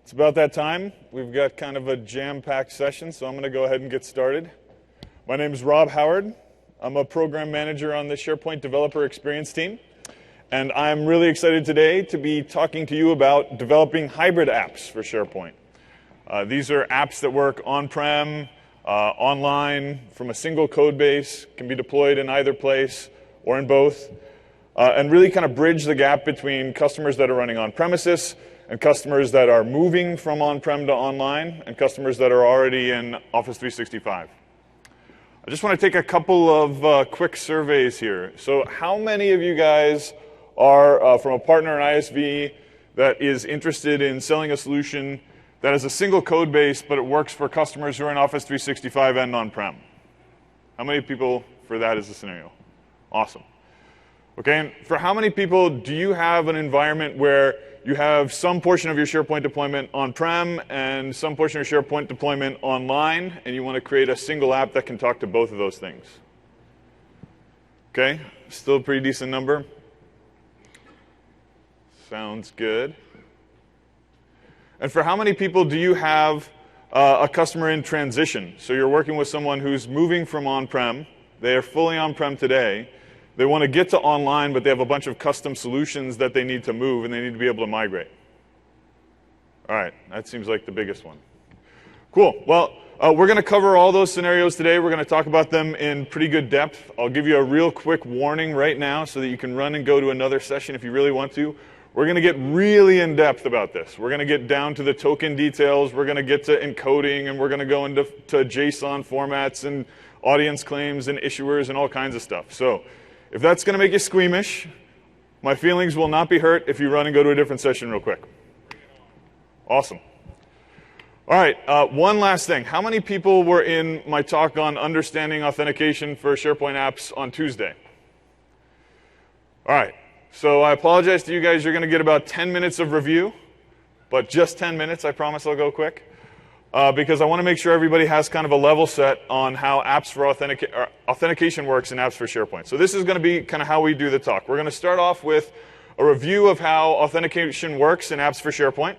It's about that time. We've got kind of a jam-packed session, so I'm going to go ahead and get started. My name is Rob Howard. I'm a program manager on the SharePoint Developer Experience team, and I'm really excited today to be talking to you about developing hybrid apps for SharePoint. These are apps that work on-prem, online, from a single code base, can be deployed in either place or in both, and really kind of bridge the gap between customers that are running on-premises and customers that are moving from on-prem to online, and customers that are already in Office 365. I just want to take a couple of quick surveys here. So how many of you guys are from a partner, an ISV, that is interested in selling a solution that has a single code base, but it works for customers who are in Office 365 and on-prem? How many people for that is the scenario? Awesome. Okay, and for how many people do you have an environment where you have some portion of your SharePoint deployment on-prem and some portion of your SharePoint deployment online, and you want to create a single app that can talk to both of those things? Okay, still a pretty decent number. Sounds good. And for how many people do you have a customer in transition? So you're working with someone who's moving from on-prem. They are fully on-prem today. They want to get to online, but they have a bunch of custom solutions that they need to move, and they need to be able to migrate. All right, that seems like the biggest one. Cool. Well, we're going to cover all those scenarios today. We're going to talk about them in pretty good depth. I'll give you a real quick warning right now so that you can run and go to another session if you really want to. We're going to get really in-depth about this. We're going to get down to the token details. We're going to get to encoding, and we're going to go into JSON formats and audience claims and issuers and all kinds of stuff. So if that's going to make you squeamish, my feelings will not be hurt if you run and go to a different session real quick. Awesome. All right, one last thing. How many people were in my talk on understanding authentication for SharePoint apps on Tuesday? All right, so I apologize to you guys. You're going to get about 10 minutes of review, but just 10 minutes. I promise I'll go quick. Because I want to make sure everybody has kind of a level set on how apps for authentication works in apps for SharePoint. So this is going to be kind of how we do the talk. We're going to start off with a review of how authentication works in apps for SharePoint.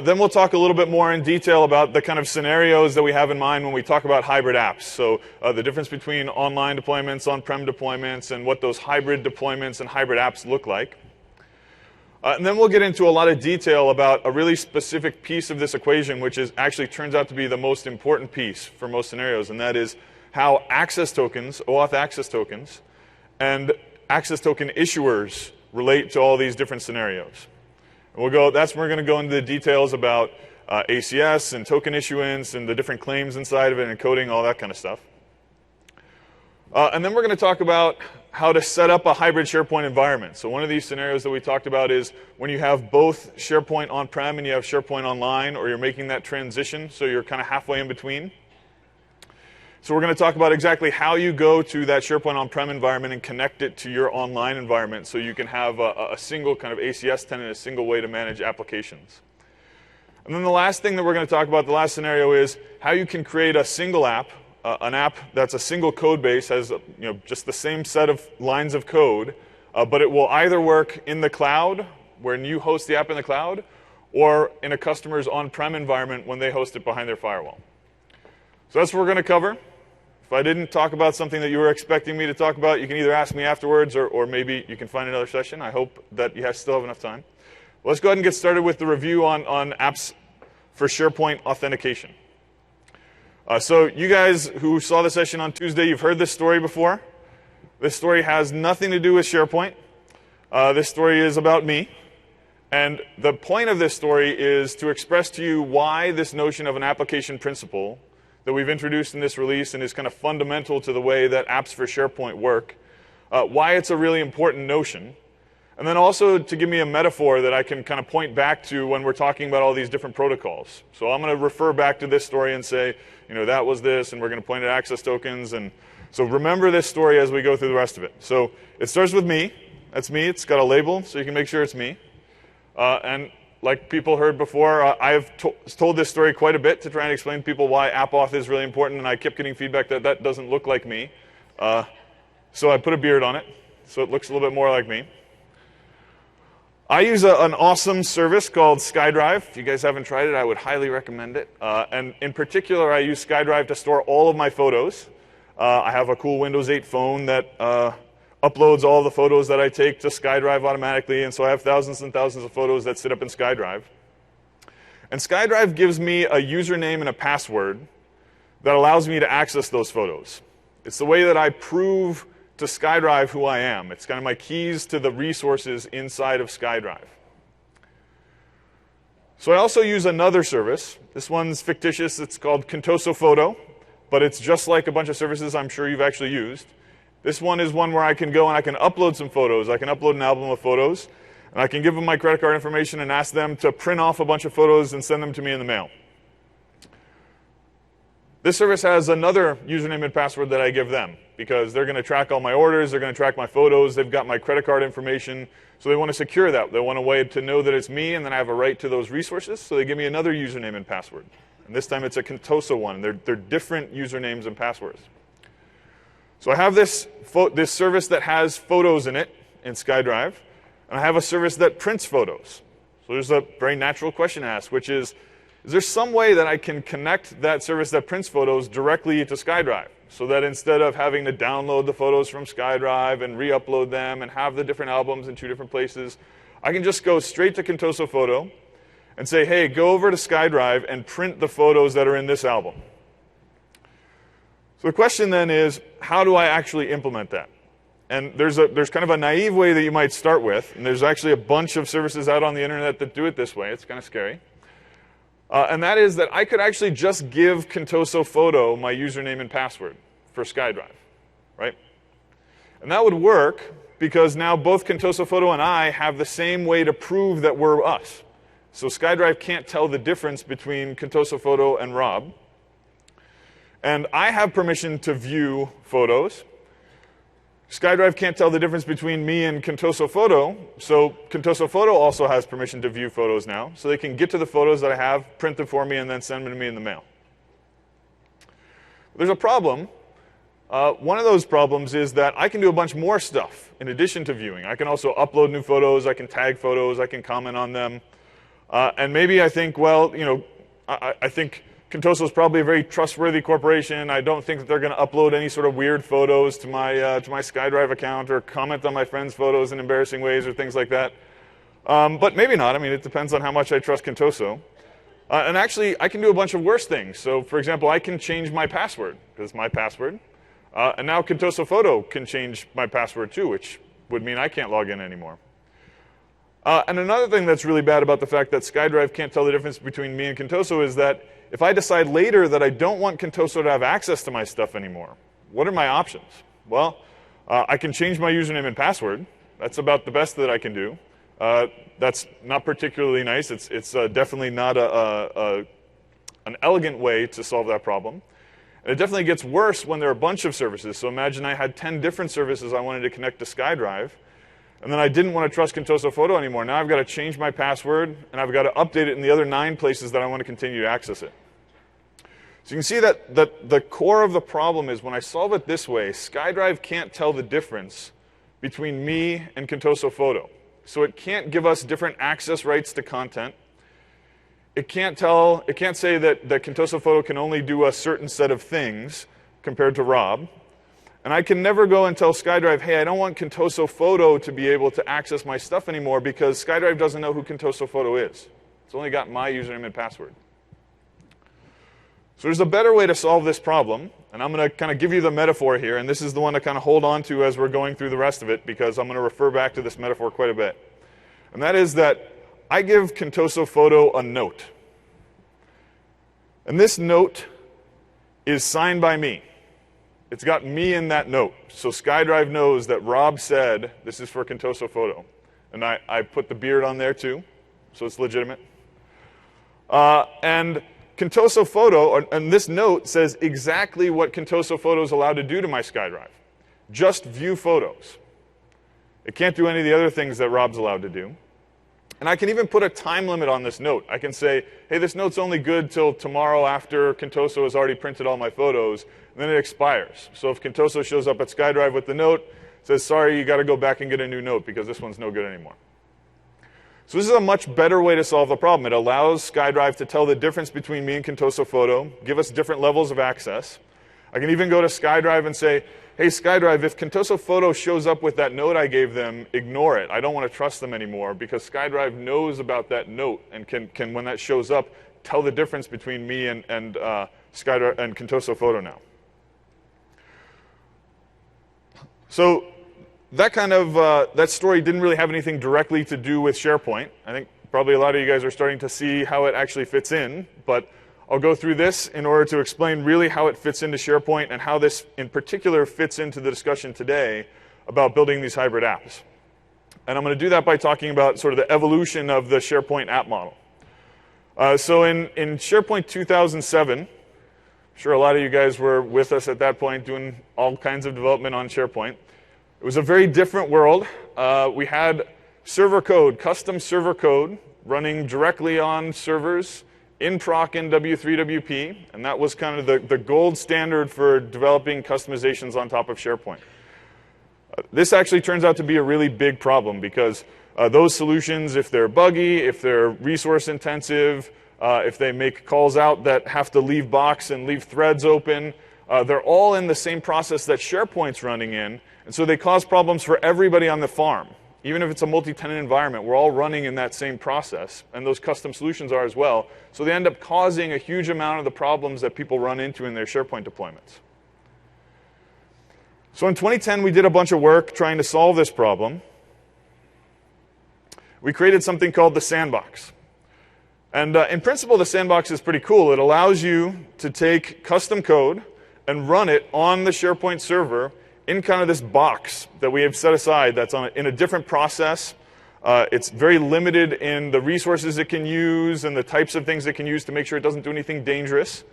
Then we'll talk a little bit more in detail about the kind of scenarios that we have in mind when we talk about hybrid apps. So the difference between online deployments, on-prem deployments, and what those hybrid deployments and hybrid apps look like. And then we'll get into a lot of detail about a really specific piece of this equation, which actually turns out to be the most important piece for most scenarios, and that is how access tokens, OAuth access tokens, and access token issuers relate to all these different scenarios. And that's where we're going to go into the details about ACS and token issuance and the different claims inside of it and encoding, all that kind of stuff. And then we're going to talk about how to set up a hybrid SharePoint environment. So one of these scenarios that we talked about is when you have both SharePoint on-prem and you have SharePoint online, or you're making that transition, so you're kind of halfway in between. So we're going to talk about exactly how you go to that SharePoint on-prem environment and connect it to your online environment so you can have a single kind of ACS tenant, a single way to manage applications. And then the last thing that we're going to talk about, the last scenario, is how you can create a single app, an app that's a single code base, has just the same set of lines of code, but it will either work in the cloud, when you host the app in the cloud, or in a customer's on-prem environment when they host it behind their firewall. So that's what we're going to cover. If I didn't talk about something that you were expecting me to talk about, you can either ask me afterwards, or maybe you can find another session. I hope that you still have enough time. Well, let's go ahead and get started with the review on apps for SharePoint authentication. So you guys who saw the session on Tuesday, you've heard this story before. This story has nothing to do with SharePoint. This story is about me. And the point of this story is to express to you why this notion of an application principle that we've introduced in this release and is kind of fundamental to the way that apps for SharePoint work, why it's a really important notion. And then also to give me a metaphor that I can kind of point back to when we're talking about all these different protocols. So I'm going to refer back to this story and say, that was this, and we're going to point at access tokens. And so remember this story as we go through the rest of it. So it starts with me. That's me. It's got a label, so you can make sure it's me. And like people heard before, I've told this story quite a bit to try and explain to people why AppAuth is really important, and I kept getting feedback that that doesn't look like me. So I put a beard on it, so it looks a little bit more like me. I use an awesome service called SkyDrive. If you guys haven't tried it, I would highly recommend it. And in particular, I use SkyDrive to store all of my photos. I have a cool Windows 8 phone that uploads all the photos that I take to SkyDrive automatically, and so I have thousands and thousands of photos that sit up in SkyDrive. And SkyDrive gives me a username and a password that allows me to access those photos. It's the way that I prove to SkyDrive who I am. It's kind of my keys to the resources inside of SkyDrive. So I also use another service. This one's fictitious. It's called Contoso Photo, but it's just like a bunch of services I'm sure you've actually used. This one is one where I can go and I can upload some photos. I can upload an album of photos, and I can give them my credit card information and ask them to print off a bunch of photos and send them to me in the mail. This service has another username and password that I give them because they're going to track all my orders, they're going to track my photos, they've got my credit card information, so they want to secure that. They want a way to know that it's me and then I have a right to those resources, so they give me another username and password. And this time it's a Contoso one. They're different usernames and passwords. So I have this service that has photos in it in SkyDrive, and I have a service that prints photos. So there's a very natural question to ask, which is there some way that I can connect that service that prints photos directly to SkyDrive so that instead of having to download the photos from SkyDrive and re-upload them and have the different albums in two different places, I can just go straight to Contoso Photo and say, hey, go over to SkyDrive and print the photos that are in this album. So the question then is, how do I actually implement that? And there's kind of a naive way that you might start with, and there's actually a bunch of services out on the internet that do it this way. It's kind of scary. And that is that I could actually just give Contoso Photo my username and password for SkyDrive, right? And that would work because now both Contoso Photo and I have the same way to prove that we're us. So SkyDrive can't tell the difference between Contoso Photo and Rob. And I have permission to view photos. SkyDrive can't tell the difference between me and Contoso Photo, so Contoso Photo also has permission to view photos now, so they can get to the photos that I have, print them for me, and then send them to me in the mail. There's a problem. One of those problems is that I can do a bunch more stuff in addition to viewing. I can also upload new photos, I can tag photos, I can comment on them. And maybe I think, well, you know, I think Contoso is probably a very trustworthy corporation. I don't think that they're going to upload any sort of weird photos to my SkyDrive account or comment on my friends' photos in embarrassing ways or things like that. But maybe not. I mean, it depends on how much I trust Contoso. And actually, I can do a bunch of worse things. So, for example, I can change my password, because it's my password. And now Contoso Photo can change my password too, which would mean I can't log in anymore. And another thing that's really bad about the fact that SkyDrive can't tell the difference between me and Contoso is that if I decide later that I don't want Contoso to have access to my stuff anymore, what are my options? Well, I can change my username and password. That's about the best that I can do. That's not particularly nice. It's definitely not an elegant way to solve that problem. And it definitely gets worse when there are a bunch of services. So imagine I had 10 different services I wanted to connect to SkyDrive, and then I didn't want to trust Contoso Photo anymore. Now I've got to change my password, and I've got to update it in the other 9 places that I want to continue to access it. So you can see that the core of the problem is when I solve it this way, SkyDrive can't tell the difference between me and Contoso Photo. So it can't give us different access rights to content. It can't say that Contoso Photo can only do a certain set of things compared to Rob. And I can never go and tell SkyDrive, hey, I don't want Contoso Photo to be able to access my stuff anymore because SkyDrive doesn't know who Contoso Photo is. It's only got my username and password. So there's a better way to solve this problem, and I'm going to kind of give you the metaphor here, and this is the one to kind of hold on to as we're going through the rest of it because I'm going to refer back to this metaphor quite a bit. And that is that I give Contoso Photo a note. And this note is signed by me. It's got me in that note. So SkyDrive knows that Rob said, this is for Contoso Photo. And I put the beard on there too, so it's legitimate. And Contoso Photo, and this note says exactly what Contoso Photo is allowed to do to my SkyDrive. Just view photos. It can't do any of the other things that Rob's allowed to do. And I can even put a time limit on this note. I can say, hey, this note's only good till tomorrow after Contoso has already printed all my photos, and then it expires. So if Contoso shows up at SkyDrive with the note, it says, sorry, you got to go back and get a new note because this one's no good anymore. So this is a much better way to solve the problem. It allows SkyDrive to tell the difference between me and Contoso Photo, give us different levels of access. I can even go to SkyDrive and say, hey, SkyDrive, if Contoso Photo shows up with that note I gave them, ignore it. I don't want to trust them anymore because SkyDrive knows about that note and can when that shows up, tell the difference between me and SkyDrive and Contoso Photo now. So that that story didn't really have anything directly to do with SharePoint. I think probably a lot of you guys are starting to see how it actually fits in, but I'll go through this in order to explain really how it fits into SharePoint and how this in particular fits into the discussion today about building these hybrid apps. And I'm going to do that by talking about sort of the evolution of the SharePoint app model. So in SharePoint 2007, I'm sure a lot of you guys were with us at that point doing all kinds of development on SharePoint. It was a very different world. We had server code, custom server code, running directly on servers in proc in W3WP, and that was kind of the gold standard for developing customizations on top of SharePoint. This actually turns out to be a really big problem because those solutions, if they're buggy, if they're resource intensive, if they make calls out that have to leave box and leave threads open, they're all in the same process that SharePoint's running in, and so they cause problems for everybody on the farm. Even if it's a multi-tenant environment, we're all running in that same process, and those custom solutions are as well. So they end up causing a huge amount of the problems that people run into in their SharePoint deployments. So in 2010, we did a bunch of work trying to solve this problem. We created something called the sandbox. And in principle, the sandbox is pretty cool. It allows you to take custom code and run it on the SharePoint server in kind of this box that we have set aside that's in a different process. It's very limited in the resources it can use and the types of things it can use to make sure it doesn't do anything dangerous.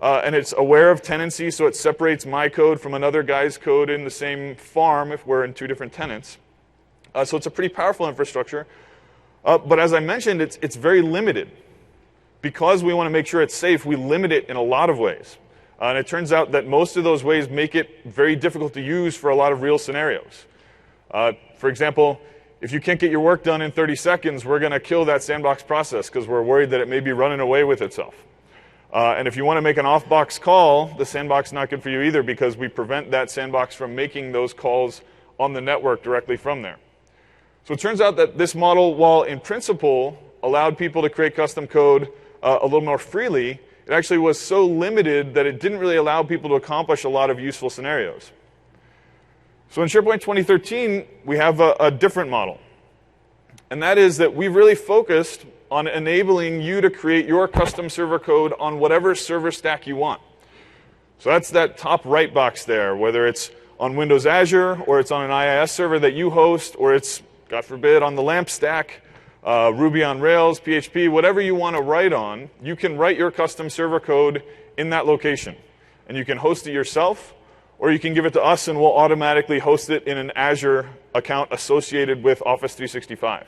And it's aware of tenancy, so it separates my code from another guy's code in the same farm if we're in two different tenants. So it's a pretty powerful infrastructure. But as I mentioned, it's very limited. Because we want to make sure it's safe, we limit it in a lot of ways. And it turns out that most of those ways make it very difficult to use for a lot of real scenarios. For example, if you can't get your work done in 30 seconds, we're going to kill that sandbox process because we're worried that it may be running away with itself. And if you want to make an off-box call, the sandbox is not good for you either because we prevent that sandbox from making those calls on the network directly from there. So it turns out that this model, while in principle allowed people to create custom code a little more freely, it actually was so limited that it didn't really allow people to accomplish a lot of useful scenarios. So in SharePoint 2013, we have a different model. And that is that we've really focused on enabling you to create your custom server code on whatever server stack you want. So that's that top right box there, whether it's on Windows Azure, or it's on an IIS server that you host, or it's, God forbid, on the LAMP stack, Ruby on Rails, PHP, whatever you want to write on, you can write your custom server code in that location. And you can host it yourself, or you can give it to us and we'll automatically host it in an Azure account associated with Office 365.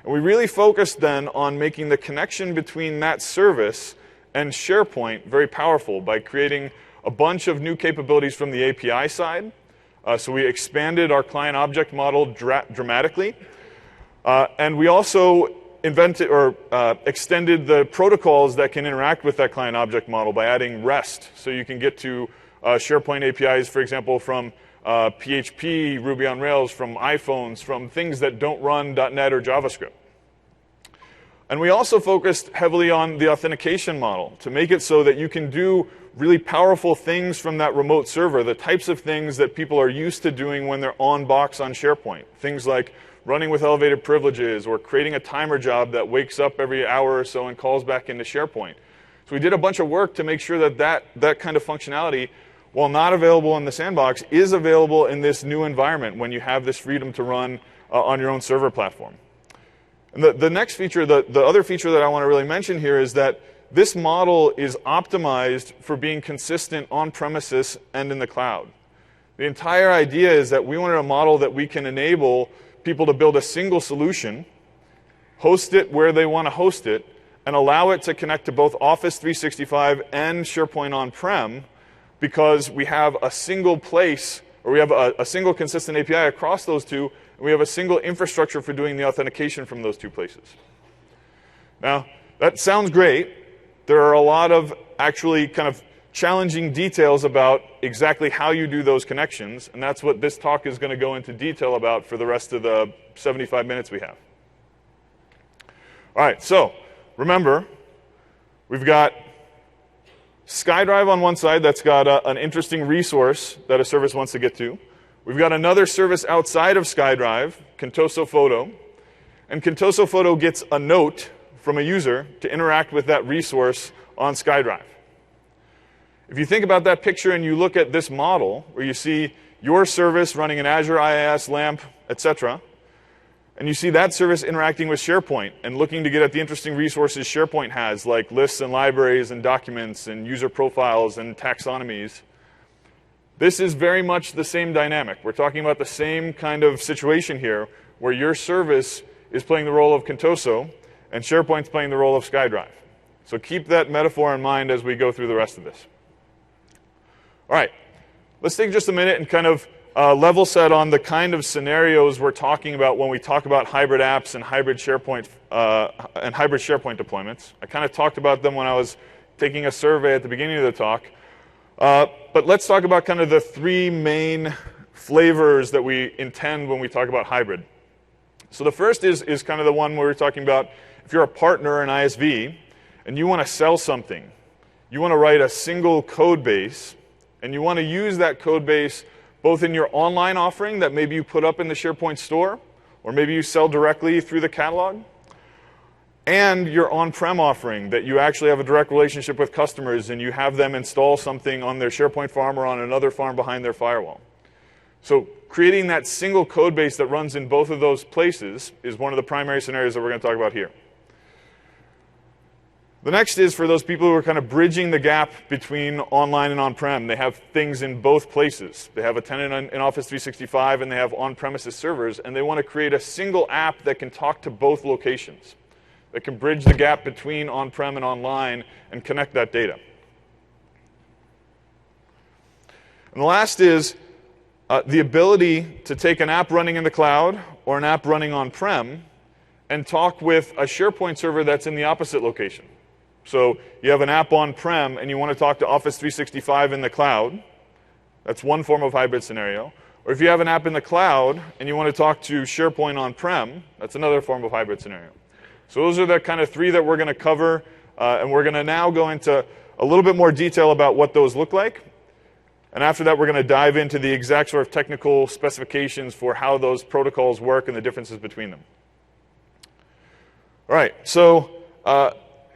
And we really focused then on making the connection between that service and SharePoint very powerful by creating a bunch of new capabilities from the API side. So we expanded our client object model dramatically. And we also invented or extended the protocols that can interact with that client object model by adding REST. So you can get to SharePoint APIs, for example, from PHP, Ruby on Rails, from iPhones, from things that don't run .NET or JavaScript. And we also focused heavily on the authentication model to make it so that you can do really powerful things from that remote server, the types of things that people are used to doing when they're on box on SharePoint. Things like running with elevated privileges or creating a timer job that wakes up every hour or so and calls back into SharePoint. So we did a bunch of work to make sure that that kind of functionality, while not available in the sandbox, is available in this new environment when you have this freedom to run on your own server platform. And the next feature, the other feature that I want to really mention here is that this model is optimized for being consistent on premises and in the cloud. The entire idea is that we wanted a model that we can enable people to build a single solution, host it where they want to host it, and allow it to connect to both Office 365 and SharePoint on-prem because we have a single place, or we have a single consistent API across those two, and we have a single infrastructure for doing the authentication from those two places. Now, that sounds great. There are a lot of actually kind of challenging details about exactly how you do those connections, and that's what this talk is going to go into detail about for the rest of the 75 minutes we have. All right, so remember, we've got SkyDrive on one side that's got an interesting resource that a service wants to get to. We've got another service outside of SkyDrive, Contoso Photo, and Contoso Photo gets a note from a user to interact with that resource on SkyDrive. If you think about that picture and you look at this model, where you see your service running an Azure IaaS, LAMP, etc., and you see that service interacting with SharePoint and looking to get at the interesting resources SharePoint has, like lists and libraries and documents and user profiles and taxonomies, this is very much the same dynamic. We're talking about the same kind of situation here, where your service is playing the role of Contoso and SharePoint's playing the role of SkyDrive. So keep that metaphor in mind as we go through the rest of this. All right, let's take just a minute and kind of level set on the kind of scenarios we're talking about when we talk about hybrid apps and hybrid SharePoint deployments. I kind of talked about them when I was taking a survey at the beginning of the talk. But let's talk about kind of the three main flavors that we intend when we talk about hybrid. So the first is kind of the one where we're talking about if you're a partner, an ISV, and you want to sell something. You want to write a single code base, and you want to use that code base both in your online offering that maybe you put up in the SharePoint store, or maybe you sell directly through the catalog, and your on-prem offering that you actually have a direct relationship with customers and you have them install something on their SharePoint farm or on another farm behind their firewall. So creating that single code base that runs in both of those places is one of the primary scenarios that we're going to talk about here. The next is for those people who are kind of bridging the gap between online and on-prem. They have things in both places. They have a tenant in Office 365 and they have on-premises servers, and they want to create a single app that can talk to both locations, that can bridge the gap between on-prem and online and connect that data. And the last is the ability to take an app running in the cloud or an app running on-prem and talk with a SharePoint server that's in the opposite location. So you have an app on-prem and you want to talk to Office 365 in the cloud. That's one form of hybrid scenario. Or if you have an app in the cloud and you want to talk to SharePoint on-prem, that's another form of hybrid scenario. So those are the kind of three that we're going to cover, and we're going to now go into a little bit more detail about what those look like. And after that, we're going to dive into the exact sort of technical specifications for how those protocols work and the differences between them. All right, so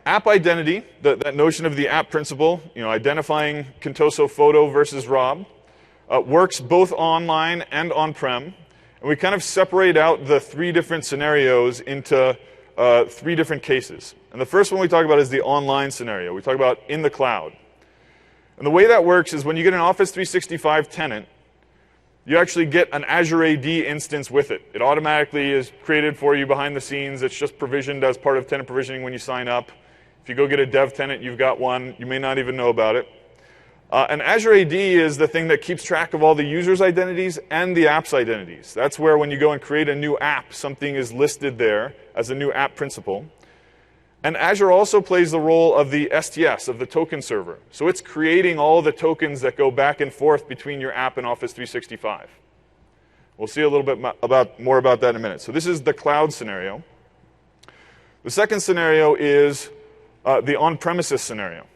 app identity, that notion of the app principle, identifying Contoso Photo versus Rob, works both online and on-prem. And we kind of separate out the three different scenarios into three different cases. And the first one we talk about is the online scenario. We talk about in the cloud. And the way that works is when you get an Office 365 tenant, you actually get an Azure AD instance with it. It automatically is created for you behind the scenes. It's just provisioned as part of tenant provisioning when you sign up. If you go get a dev tenant, you've got one. You may not even know about it. And Azure AD is the thing that keeps track of all the users' identities and the app's identities. That's where when you go and create a new app, something is listed there as a new app principal. And Azure also plays the role of the STS, of the token server. So it's creating all the tokens that go back and forth between your app and Office 365. We'll see a little bit more about that in a minute. So this is the cloud scenario. The second scenario is the on-premises scenario.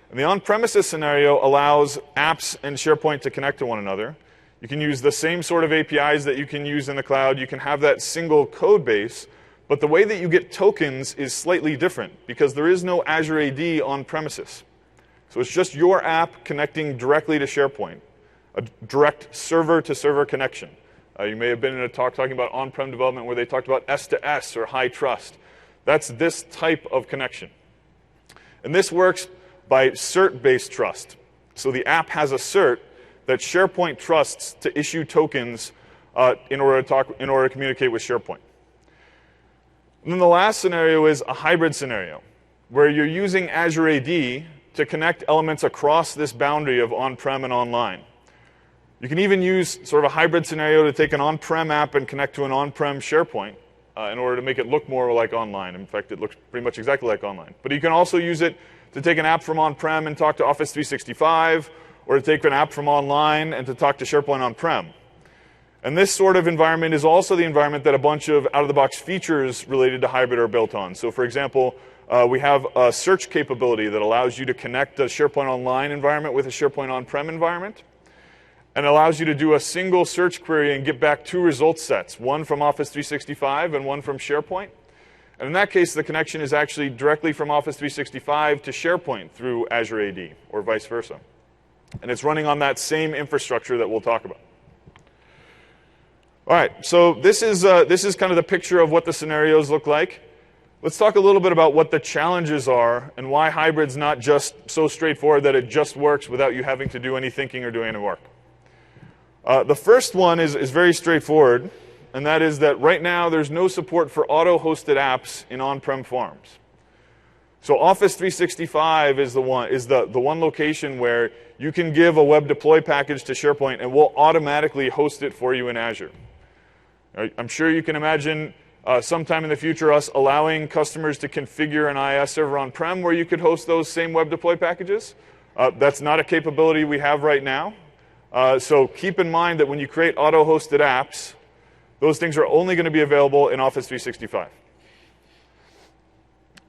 And the on-premises scenario allows apps and SharePoint to connect to one another. You can use the same sort of APIs that you can use in the cloud. You can have that single code base. But the way that you get tokens is slightly different because there is no Azure AD on premises. So it's just your app connecting directly to SharePoint, a direct server-to-server connection. You may have been in a talk talking about on-prem development where they talked about S to S or high trust. That's this type of connection. And this works by cert-based trust. So the app has a cert that SharePoint trusts to issue tokens in order to communicate with SharePoint. And then the last scenario is a hybrid scenario, where you're using Azure AD to connect elements across this boundary of on-prem and online. You can even use sort of a hybrid scenario to take an on-prem app and connect to an on-prem SharePoint in order to make it look more like online. In fact, it looks pretty much exactly like online. But you can also use it to take an app from on-prem and talk to Office 365, or to take an app from online and to talk to SharePoint on-prem. And this sort of environment is also the environment that a bunch of out-of-the-box features related to hybrid are built on. So for example, we have a search capability that allows you to connect a SharePoint Online environment with a SharePoint on-prem environment, and allows you to do a single search query and get back two result sets, one from Office 365 and one from SharePoint. And in that case, the connection is actually directly from Office 365 to SharePoint through Azure AD, or vice versa. And it's running on that same infrastructure that we'll talk about. All right, so this is kind of the picture of what the scenarios look like. Let's talk a little bit about what the challenges are and why hybrid's not just so straightforward that it just works without you having to do any thinking or doing any work. The first one is very straightforward, and that is that right now there's no support for auto-hosted apps in on-prem farms. So Office 365 is the one location where you can give a web deploy package to SharePoint and we'll automatically host it for you in Azure. I'm sure you can imagine sometime in the future us allowing customers to configure an IIS server on-prem where you could host those same web deploy packages. That's not a capability we have right now. So keep in mind that when you create auto-hosted apps, those things are only going to be available in Office 365.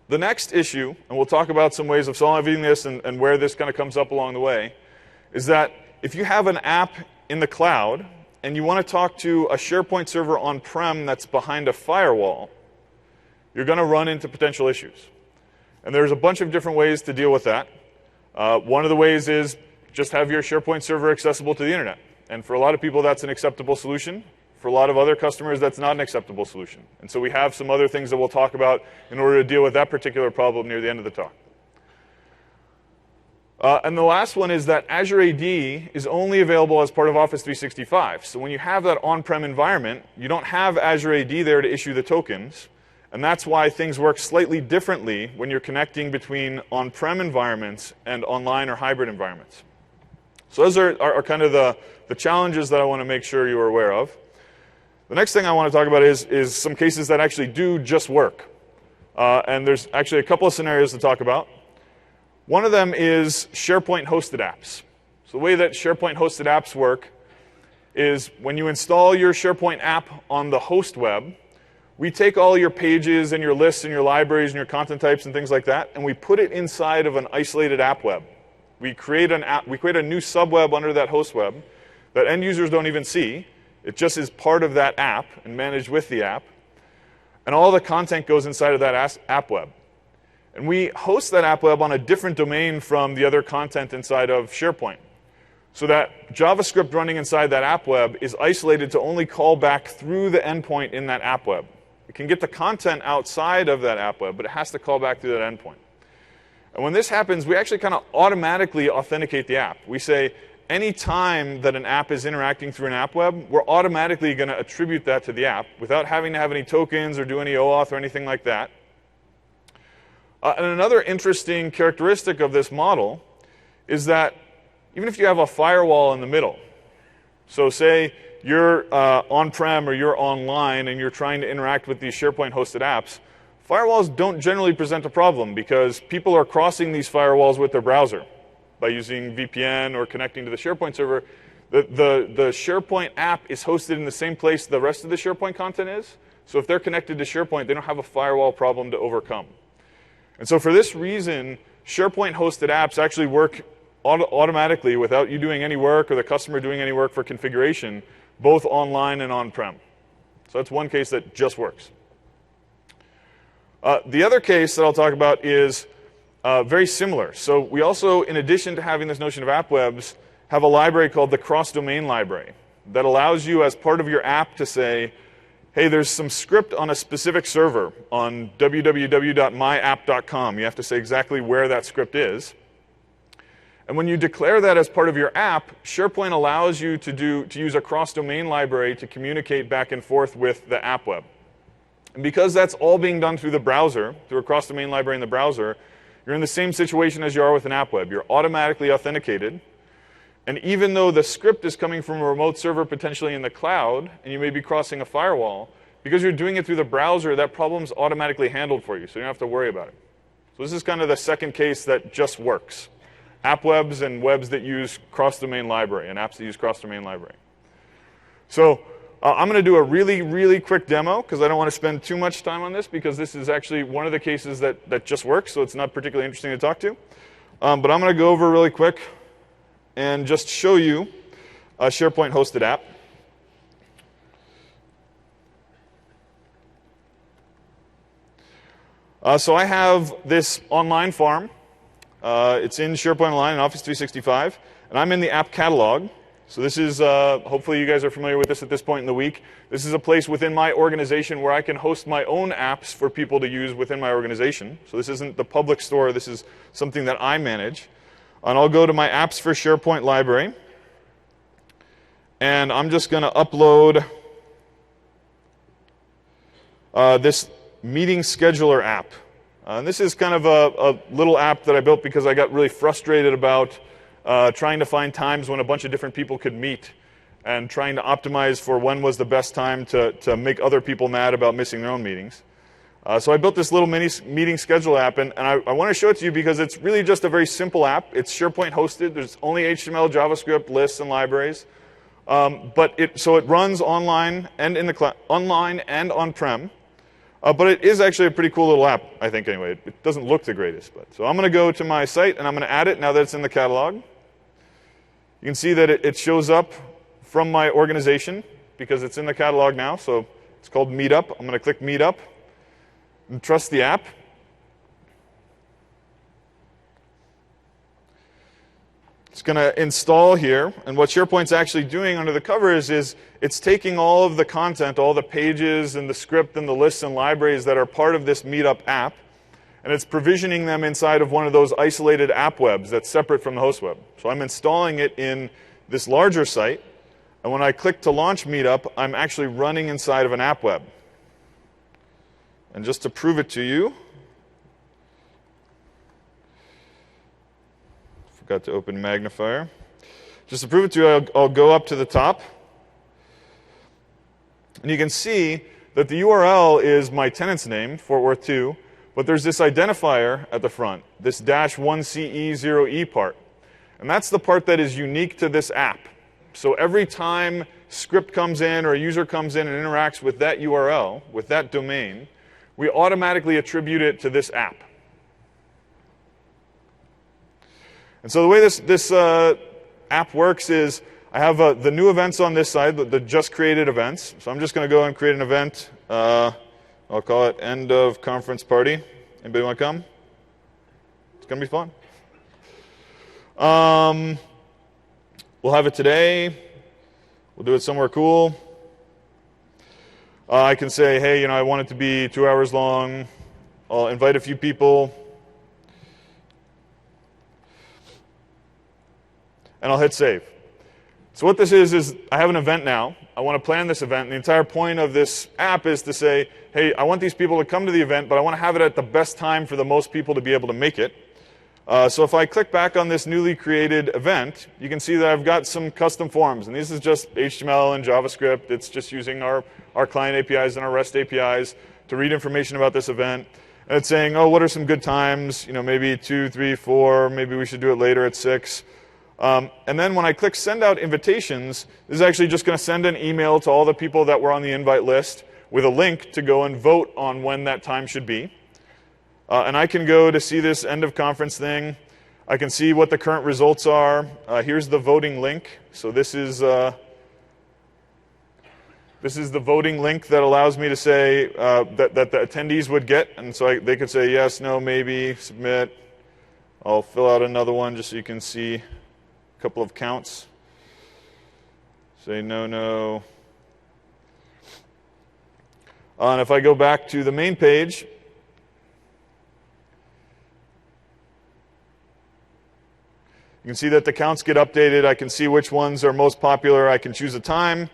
The next issue, and we'll talk about some ways of solving this and where this kind of comes up along the way, is that if you have an app in the cloud and you want to talk to a SharePoint server on-prem that's behind a firewall, you're going to run into potential issues. And there's a bunch of different ways to deal with that. One of the ways is just have your SharePoint server accessible to the internet. And for a lot of people, that's an acceptable solution. For a lot of other customers, that's not an acceptable solution. And so we have some other things that we'll talk about in order to deal with that particular problem near the end of the talk. And the last one is that Azure AD is only available as part of Office 365. So when you have that on-prem environment, you don't have Azure AD there to issue the tokens. And that's why things work slightly differently when you're connecting between on-prem environments and online or hybrid environments. So those are kind of the challenges that I want to make sure you are aware of. The next thing I want to talk about is some cases that actually do just work. And there's actually a couple of scenarios to talk about. One of them is SharePoint hosted apps. So the way that SharePoint hosted apps work is when you install your SharePoint app on the host web, we take all your pages and your lists and your libraries and your content types and things like that, and we put it inside of an isolated app web. We create a new subweb under that host web that end users don't even see. It just is part of that app and managed with the app. And all the content goes inside of that app web. And we host that app web on a different domain from the other content inside of SharePoint. So that JavaScript running inside that app web is isolated to only call back through the endpoint in that app web. It can get the content outside of that app web, but it has to call back through that endpoint. And when this happens, we actually kind of automatically authenticate the app. We say, any time that an app is interacting through an app web, we're automatically going to attribute that to the app without having to have any tokens or do any OAuth or anything like that. And another interesting characteristic of this model is that even if you have a firewall in the middle, so say you're on-prem or you're online and you're trying to interact with these SharePoint hosted apps, firewalls don't generally present a problem because people are crossing these firewalls with their browser by using VPN or connecting to the SharePoint server. The SharePoint app is hosted in the same place the rest of the SharePoint content is. So if they're connected to SharePoint, they don't have a firewall problem to overcome. And so for this reason, SharePoint hosted apps actually work automatically without you doing any work or the customer doing any work for configuration, both online and on-prem. So that's one case that just works. The other case that I'll talk about is very similar. So we also, in addition to having this notion of app webs, have a library called the cross-domain library that allows you as part of your app to say, hey, there's some script on a specific server on www.myapp.com. You have to say exactly where that script is. And when you declare that as part of your app, SharePoint allows you to use a cross-domain library to communicate back and forth with the app web. And because that's all being done through the browser, through a cross-domain library in the browser, you're in the same situation as you are with an app web. You're automatically authenticated. And even though the script is coming from a remote server potentially in the cloud, and you may be crossing a firewall, because you're doing it through the browser, that problem's automatically handled for you, so you don't have to worry about it. So this is kind of the second case that just works. App webs and webs that use cross-domain library, and apps that use cross-domain library. So I'm going to do a really, really quick demo, because I don't want to spend too much time on this, because this is actually one of the cases that just works, so it's not particularly interesting to talk to. But I'm going to go over really quick and just show you a SharePoint hosted app. So I have this online farm. It's in SharePoint Online in Office 365, and I'm in the app catalog. So this is, hopefully you guys are familiar with this at this point in the week. This is a place within my organization where I can host my own apps for people to use within my organization. So this isn't the public store. This is something that I manage. And I'll go to my Apps for SharePoint library. And I'm just going to upload this meeting scheduler app. And this is kind of a little app that I built because I got really frustrated about trying to find times when a bunch of different people could meet and trying to optimize for when was the best time to make other people mad about missing their own meetings. So I built this little mini meeting schedule app, and I want to show it to you because it's really just a very simple app. It's SharePoint hosted. There's only HTML, JavaScript, lists, and libraries. So it runs online and in the online and on-prem. But it is actually a pretty cool little app, I think, anyway. It doesn't look the greatest. So I'm going to go to my site, and I'm going to add it now that it's in the catalog. You can see that it shows up from my organization because it's in the catalog now. So it's called Meetup. I'm going to click Meetup and trust the app. It's going to install here. And what SharePoint's actually doing under the covers is it's taking all of the content, all the pages and the script and the lists and libraries that are part of this Meetup app, and it's provisioning them inside of one of those isolated app webs that's separate from the host web. So I'm installing it in this larger site, and when I click to launch Meetup, I'm actually running inside of an app web. And just to prove it to you, forgot to open magnifier. Just to prove it to you, I'll go up to the top. And you can see that the URL is my tenant's name, Fort Worth 2, but there's this identifier at the front, this -1CE0E part. And that's the part that is unique to this app. So every time script comes in or a user comes in and interacts with that URL, with that domain, we automatically attribute it to this app. And so the way this app works is I have the new events on this side, the just created events. So I'm just going to go and create an event. I'll call it end of conference party. Anybody want to come? It's going to be fun. We'll have it today. We'll do it somewhere cool. I can say, hey, I want it to be 2 hours long. I'll invite a few people. And I'll hit save. So what this is I have an event now. I want to plan this event. And the entire point of this app is to say, hey, I want these people to come to the event, but I want to have it at the best time for the most people to be able to make it. So if I click back on this newly created event, you can see that I've got some custom forms. And this is just HTML and JavaScript. It's just using our client APIs and our REST APIs to read information about this event. And it's saying, oh, what are some good times? Maybe 2, 3, 4. Maybe we should do it later at 6. And then when I click Send Out Invitations, this is actually just going to send an email to all the people that were on the invite list with a link to go and vote on when that time should be. And I can go to see this end of conference thing. I can see what the current results are. Here's the voting link. So this is the voting link that allows me to say that the attendees would get. And so they could say yes, no, maybe, submit. I'll fill out another one just so you can see a couple of counts. Say no, no. And if I go back to the main page, you can see that the counts get updated. I can see which ones are most popular. I can choose a time,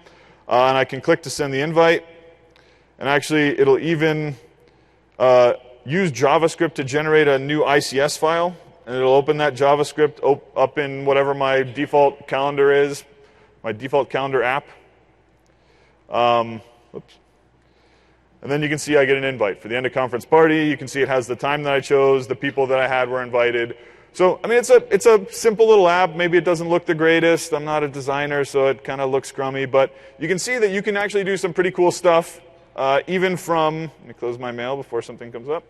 and I can click to send the invite. And actually, it'll even use JavaScript to generate a new ICS file. and it'll open that JavaScript up in whatever my default calendar is, my default calendar app. Oops. And then you can see I get an invite for the end of conference party. You can see it has the time that I chose, the people that I had were invited. So, I mean, it's a simple little app. Maybe it doesn't look the greatest. I'm not a designer, so it kind of looks scrummy. But you can see that you can actually do some pretty cool stuff, even from, let me close my mail before something comes up.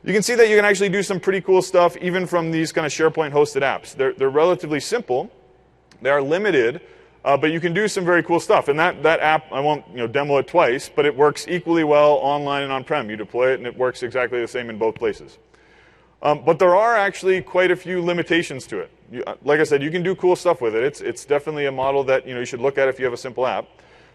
You can see that you can actually do some pretty cool stuff, even from these kind of SharePoint hosted apps. They're relatively simple. They are limited. But you can do some very cool stuff. And that app, I won't demo it twice, but it works equally well online and on-prem. You deploy it, and it works exactly the same in both places. But there are actually quite a few limitations to it. Like I said, you can do cool stuff with it. It's definitely a model that you should look at if you have a simple app.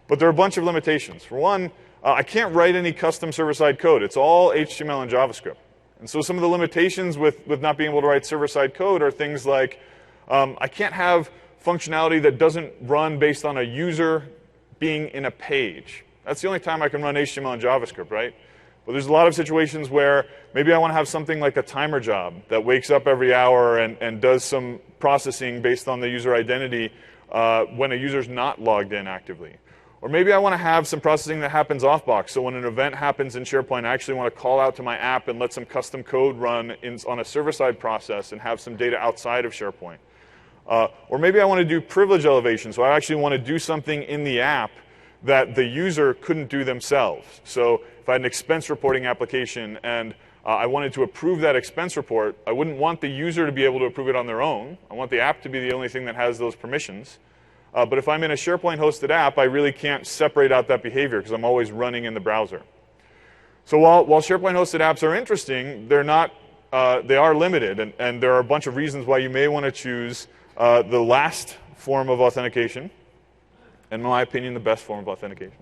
But there are a bunch of limitations. For one, I can't write any custom server-side code. It's all HTML and JavaScript. And so some of the limitations with not being able to write server-side code are things like I can't have functionality that doesn't run based on a user being in a page. That's the only time I can run HTML and JavaScript, right? But there's a lot of situations where maybe I want to have something like a timer job that wakes up every hour and does some processing based on the user identity when a user's not logged in actively. Or maybe I want to have some processing that happens off-box. So when an event happens in SharePoint, I actually want to call out to my app and let some custom code run on a server-side process and have some data outside of SharePoint. Or maybe I want to do privilege elevation, so I actually want to do something in the app that the user couldn't do themselves. So if I had an expense reporting application and I wanted to approve that expense report, I wouldn't want the user to be able to approve it on their own. I want the app to be the only thing that has those permissions. But if I'm in a SharePoint hosted app, I really can't separate out that behavior because I'm always running in the browser. So while SharePoint hosted apps are interesting, they are limited, and there are a bunch of reasons why you may want to choose the last form of authentication, in my opinion, the best form of authentication,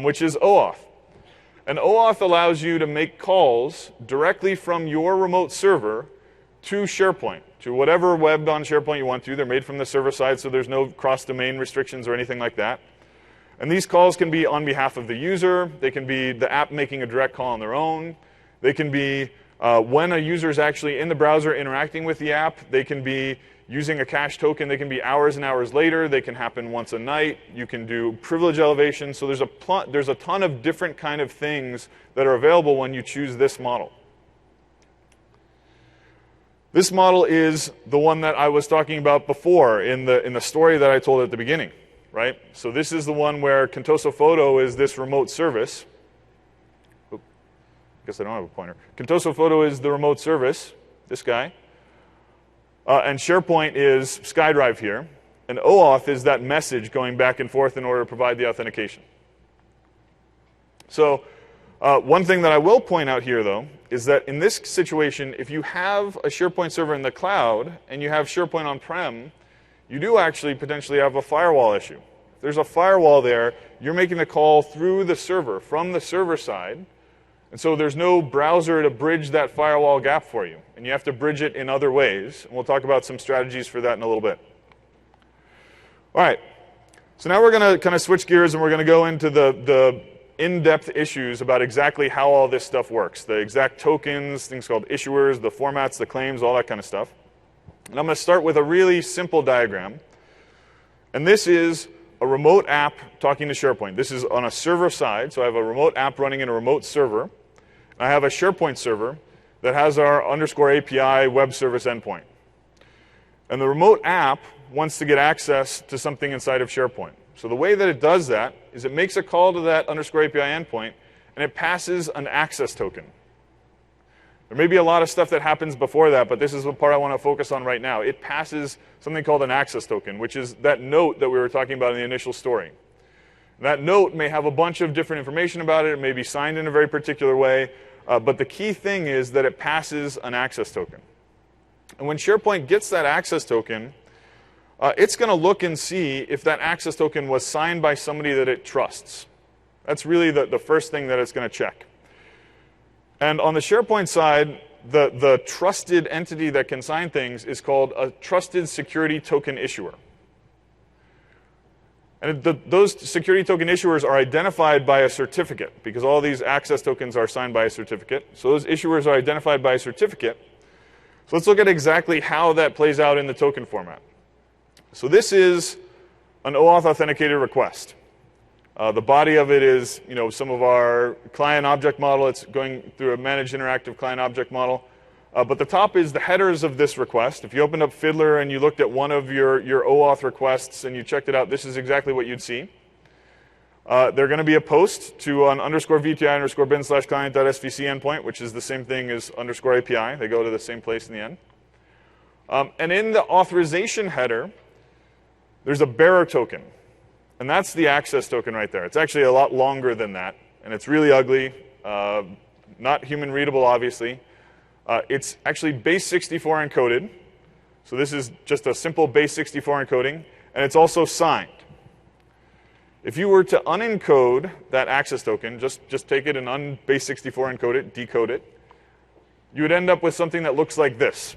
which is OAuth. And OAuth allows you to make calls directly from your remote server to SharePoint, to whatever web on SharePoint you want to. They're made from the server side, so there's no cross-domain restrictions or anything like that. And these calls can be on behalf of the user. They can be the app making a direct call on their own. They can be when a user is actually in the browser interacting with the app. They can be using a cache token. They can be hours and hours later. They can happen once a night. You can do privilege elevation. So there's a ton of different kind of things that are available when you choose this model. This model is the one that I was talking about before in the story that I told at the beginning, right? So this is the one where Contoso Photo is this remote service. Oop, I guess I don't have a pointer. Contoso Photo is the remote service, this guy. And SharePoint is SkyDrive here. And OAuth is that message going back and forth in order to provide the authentication. So one thing that I will point out here, though, is that in this situation, if you have a SharePoint server in the cloud and you have SharePoint on-prem, you do actually potentially have a firewall issue. If there's a firewall there, you're making the call through the server, from the server side. And so there's no browser to bridge that firewall gap for you. And you have to bridge it in other ways. And we'll talk about some strategies for that in a little bit. All right. So now we're going to kind of switch gears and we're going to go into the in-depth issues about exactly how all this stuff works. The exact tokens, things called issuers, the formats, the claims, all that kind of stuff. And I'm going to start with a really simple diagram. And this is a remote app talking to SharePoint. This is on a server side. So I have a remote app running in a remote server. I have a SharePoint server that has our _API web service endpoint. And the remote app wants to get access to something inside of SharePoint. So the way that it does that is it makes a call to that _API endpoint, and it passes an access token. There may be a lot of stuff that happens before that, but this is the part I want to focus on right now. It passes something called an access token, which is that note that we were talking about in the initial story. That note may have a bunch of different information about it. It may be signed in a very particular way. But the key thing is that it passes an access token. And when SharePoint gets that access token, it's going to look and see if that access token was signed by somebody that it trusts. That's really the first thing that it's going to check. And on the SharePoint side, the trusted entity that can sign things is called a trusted security token issuer. And those security token issuers are identified by a certificate, because all these access tokens are signed by a certificate. So those issuers are identified by a certificate. So let's look at exactly how that plays out in the token format. So this is an OAuth authenticated request. The body of it is, some of our client object model. It's going through a managed interactive client object model. But the top is the headers of this request. If you opened up Fiddler and you looked at one of your OAuth requests and you checked it out, this is exactly what you'd see. They're going to be a post to an _VTI_bin/client.svc endpoint, which is the same thing as _API. They go to the same place in the end. And in the authorization header, there's a bearer token. And that's the access token right there. It's actually a lot longer than that. And it's really ugly. Not human readable, obviously. It's actually base 64 encoded. So this is just a simple base 64 encoding. And it's also signed. If you were to unencode that access token, just take it and base 64 encode it, decode it, you would end up with something that looks like this.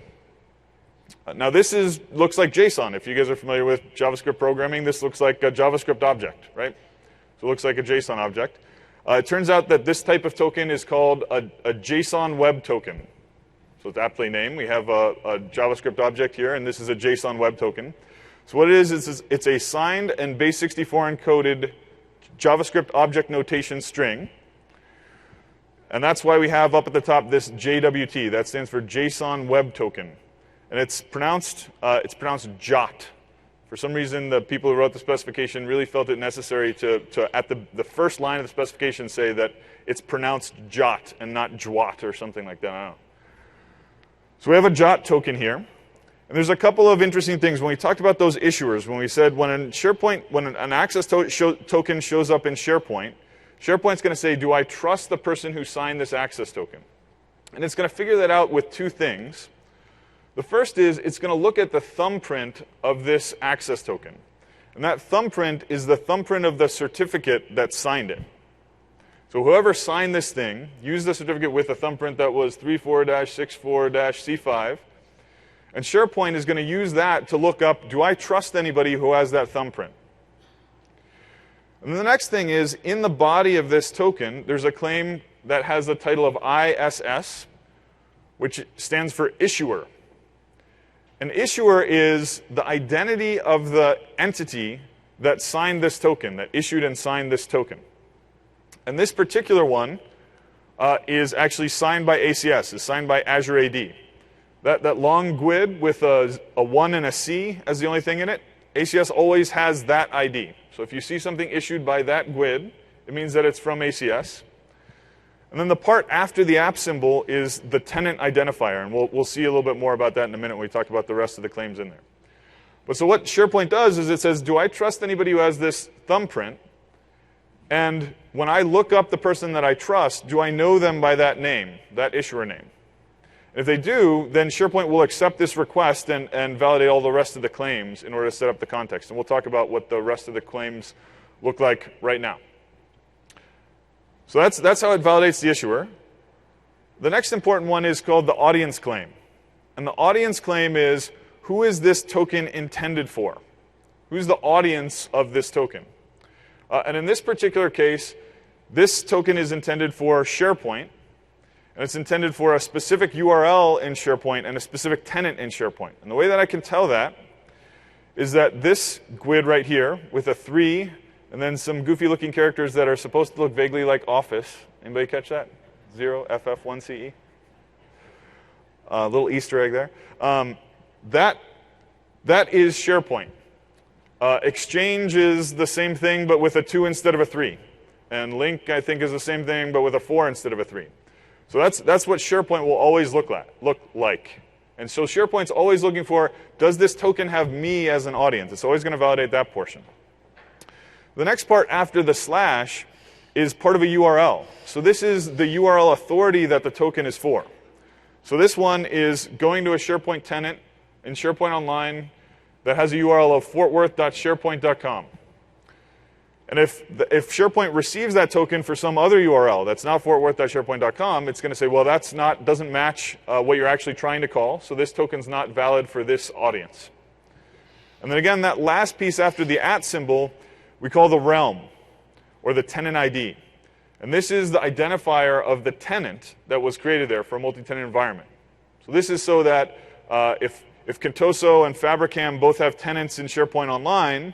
Now this looks like JSON. If you guys are familiar with JavaScript programming, this looks like a JavaScript object, right? So it looks like a JSON object. It turns out that this type of token is called a JSON web token. So it's aptly named. We have a JavaScript object here, and this is a JSON web token. So what it is it's a signed and base 64 encoded JavaScript object notation string. And that's why we have up at the top this JWT. That stands for JSON Web Token. And it's pronounced JOT. For some reason, the people who wrote the specification really felt it necessary to at the first line of the specification, say that it's pronounced JOT and not JWAT or something like that. I don't know. So we have a JOT token here. And there's a couple of interesting things. When we talked about those issuers, when we said when an access token shows up in SharePoint, SharePoint's going to say, do I trust the person who signed this access token? And it's going to figure that out with two things. The first is it's going to look at the thumbprint of this access token. And that thumbprint is the thumbprint of the certificate that signed it. So whoever signed this thing used the certificate with a thumbprint that was 34-64-C5. And SharePoint is going to use that to look up, do I trust anybody who has that thumbprint? And the next thing is, in the body of this token, there's a claim that has the title of ISS, which stands for issuer. An issuer is the identity of the entity that signed this token, that issued and signed this token. And this particular one is actually signed by ACS, is signed by Azure AD. That long GUID with a 1 and a C as the only thing in it, ACS always has that ID. So if you see something issued by that GUID, it means that it's from ACS. And then the part after the app symbol is the tenant identifier. And we'll see a little bit more about that in a minute when we talk about the rest of the claims in there. But so what SharePoint does is it says, do I trust anybody who has this thumbprint? And when I look up the person that I trust, do I know them by that name, that issuer name? If they do, then SharePoint will accept this request and validate all the rest of the claims in order to set up the context. And we'll talk about what the rest of the claims look like right now. So that's how it validates the issuer. The next important one is called the audience claim. And the audience claim is, who is this token intended for? Who's the audience of this token? And in this particular case, this token is intended for SharePoint. And it's intended for a specific URL in SharePoint and a specific tenant in SharePoint. And the way that I can tell that is that this GUID right here with a 3 and then some goofy-looking characters that are supposed to look vaguely like Office. Anybody catch that? 0FF1CE. Little Easter egg there. That is SharePoint. Exchange is the same thing, but with a 2 instead of a 3. And Link, I think, is the same thing, but with a 4 instead of a 3. So that's what SharePoint will always look like. And so SharePoint's always looking for, does this token have me as an audience? It's always going to validate that portion. The next part after the slash is part of a URL. So this is the URL authority that the token is for. So this one is going to a SharePoint tenant in SharePoint Online that has a URL of fortworth.sharepoint.com. And if SharePoint receives that token for some other URL that's not fortworth.sharepoint.com, it's going to say, well, doesn't match what you're actually trying to call, so this token's not valid for this audience. And then again, that last piece after the @ symbol, we call the realm, or the tenant ID. And this is the identifier of the tenant that was created there for a multi-tenant environment. So this is so that if Contoso and Fabricam both have tenants in SharePoint Online,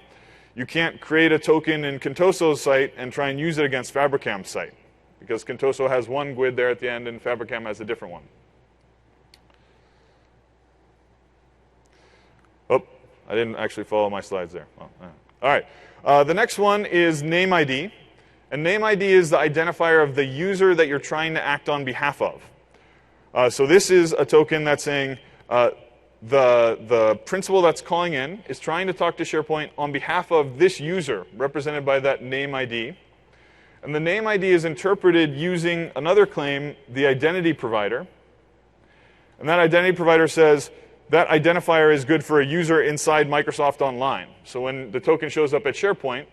you can't create a token in Contoso's site and try and use it against Fabricam's site, because Contoso has one GUID there at the end and Fabricam has a different one. Oh, I didn't actually follow my slides there. Oh, all right. The next one is name ID. And name ID is the identifier of the user that you're trying to act on behalf of. So this is a token that's saying the principal that's calling in is trying to talk to SharePoint on behalf of this user, represented by that name ID. And the name ID is interpreted using another claim, the identity provider. And that identity provider says that identifier is good for a user inside Microsoft Online. So when the token shows up at SharePoint,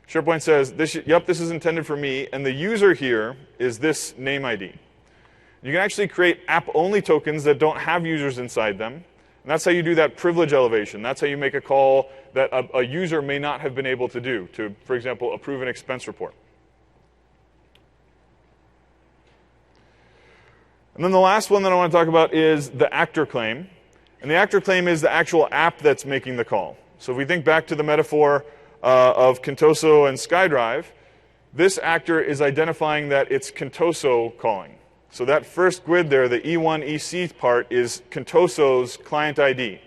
SharePoint says, yep, this is intended for me, and the user here is this name ID. You can actually create app-only tokens that don't have users inside them. And that's how you do that privilege elevation. That's how you make a call that a user may not have been able to do to, for example, approve an expense report. And then the last one that I want to talk about is the actor claim. And the actor claim is the actual app that's making the call. So if we think back to the metaphor of Contoso and SkyDrive, this actor is identifying that it's Contoso calling. So that first GUID there, the E1 EC part, is Contoso's client ID.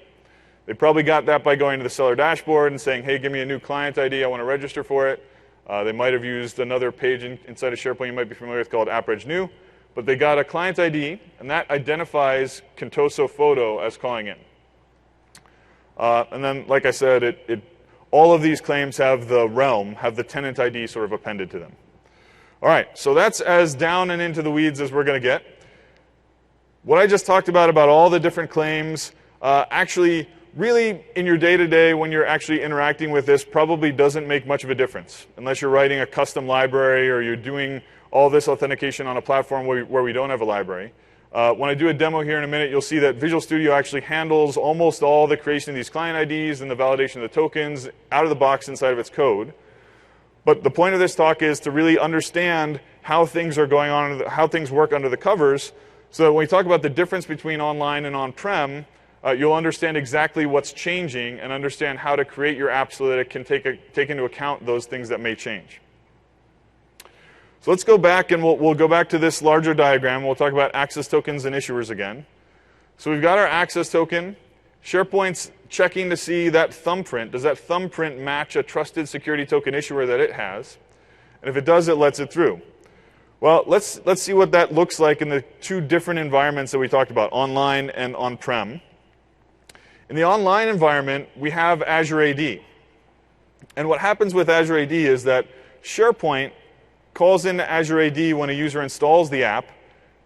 They probably got that by going to the seller dashboard and saying, hey, give me a new client ID, I want to register for it. They might have used another page inside of SharePoint you might be familiar with called AppRegNew. But they got a client ID, and that identifies Contoso Photo as calling in. And then, like I said, all of these claims have the realm, have the tenant ID sort of appended to them. All right, so that's as down and into the weeds as we're going to get. What I just talked about all the different claims, actually, really, in your day-to-day, when you're actually interacting with this, probably doesn't make much of a difference, unless you're writing a custom library or you're doing all this authentication on a platform where we don't have a library. When I do a demo here in a minute, you'll see that Visual Studio actually handles almost all the creation of these client IDs and the validation of the tokens out of the box inside of its code. But the point of this talk is to really understand how things are going on, how things work under the covers, so that when we talk about the difference between online and on-prem, you'll understand exactly what's changing and understand how to create your app so that it can take into account those things that may change. So let's go back, and we'll go back to this larger diagram. We'll talk about access tokens and issuers again. So we've got our access token. SharePoint's checking to see that thumbprint. Does that thumbprint match a trusted security token issuer that it has? And if it does, it lets it through. Well, let's see what that looks like in the two different environments that we talked about, online and on-prem. In the online environment, we have Azure AD. And what happens with Azure AD is that SharePoint calls into Azure AD when a user installs the app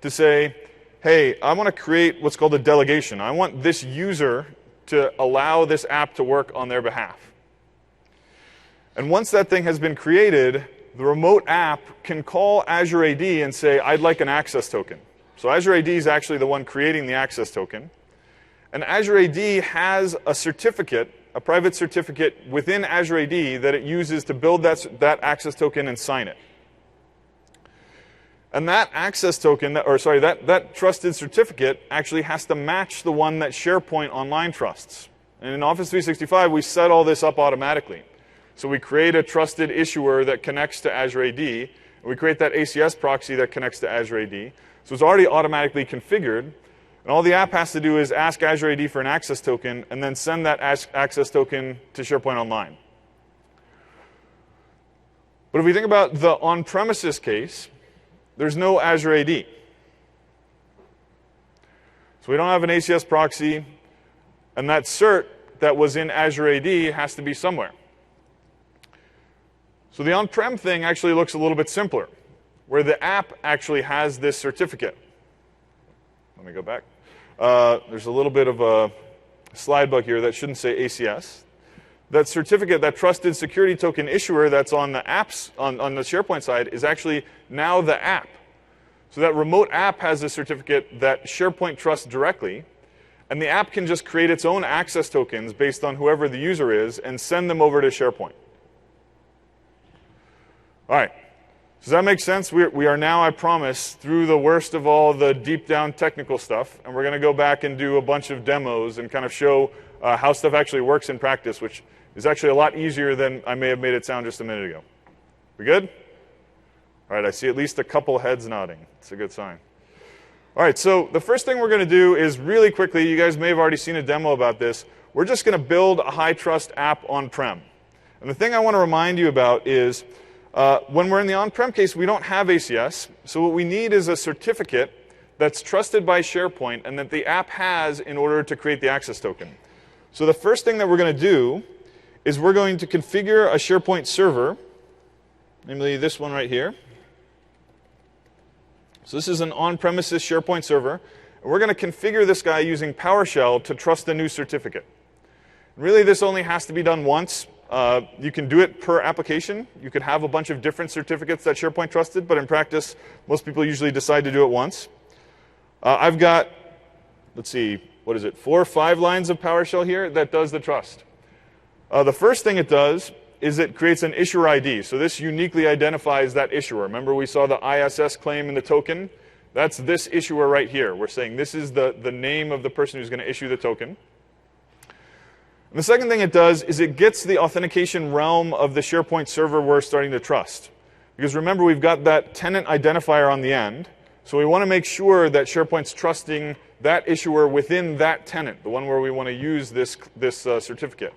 to say, hey, I want to create what's called a delegation. I want this user to allow this app to work on their behalf. And once that thing has been created, the remote app can call Azure AD and say, I'd like an access token. So Azure AD is actually the one creating the access token. And Azure AD has a certificate, a private certificate within Azure AD that it uses to build that access token and sign it. And that access token, that trusted certificate actually has to match the one that SharePoint Online trusts. And in Office 365, we set all this up automatically. So we create a trusted issuer that connects to Azure AD, and we create that ACS proxy that connects to Azure AD. So it's already automatically configured, and all the app has to do is ask Azure AD for an access token, and then send that access token to SharePoint Online. But if we think about the on-premises case, there's no Azure AD. So we don't have an ACS proxy, and that cert that was in Azure AD has to be somewhere. So the on-prem thing actually looks a little bit simpler, where the app actually has this certificate. Let me go back. There's a little bit of a slide bug here that shouldn't say ACS. That certificate, that trusted security token issuer that's on the apps, on the SharePoint side, is actually now the app. So that remote app has a certificate that SharePoint trusts directly, and the app can just create its own access tokens based on whoever the user is and send them over to SharePoint. All right. Does that make sense? We are now, I promise, through the worst of all the deep down technical stuff, and we're going to go back and do a bunch of demos and kind of show how stuff actually works in practice, which is actually a lot easier than I may have made it sound just a minute ago. We good? All right, I see at least a couple heads nodding. It's a good sign. All right, so the first thing we're going to do is really quickly, you guys may have already seen a demo about this, we're just going to build a high-trust app on-prem. And the thing I want to remind you about is when we're in the on-prem case, we don't have ACS. So what we need is a certificate that's trusted by SharePoint and that the app has in order to create the access token. So the first thing that we're going to do is we're going to configure a SharePoint server, namely this one right here. So this is an on-premises SharePoint server. And we're going to configure this guy using PowerShell to trust the new certificate. Really, this only has to be done once. You can do it per application. You could have a bunch of different certificates that SharePoint trusted, but in practice, most people usually decide to do it once. I've got, let's see, what is it, 4 or 5 lines of PowerShell here that does the trust. The first thing it does is it creates an issuer ID. So this uniquely identifies that issuer. Remember we saw the ISS claim in the token? That's this issuer right here. We're saying this is the name of the person who's going to issue the token. And the second thing it does is it gets the authentication realm of the SharePoint server we're starting to trust. Because remember, we've got that tenant identifier on the end. So we want to make sure that SharePoint's trusting that issuer within that tenant, the one where we want to use this certificate.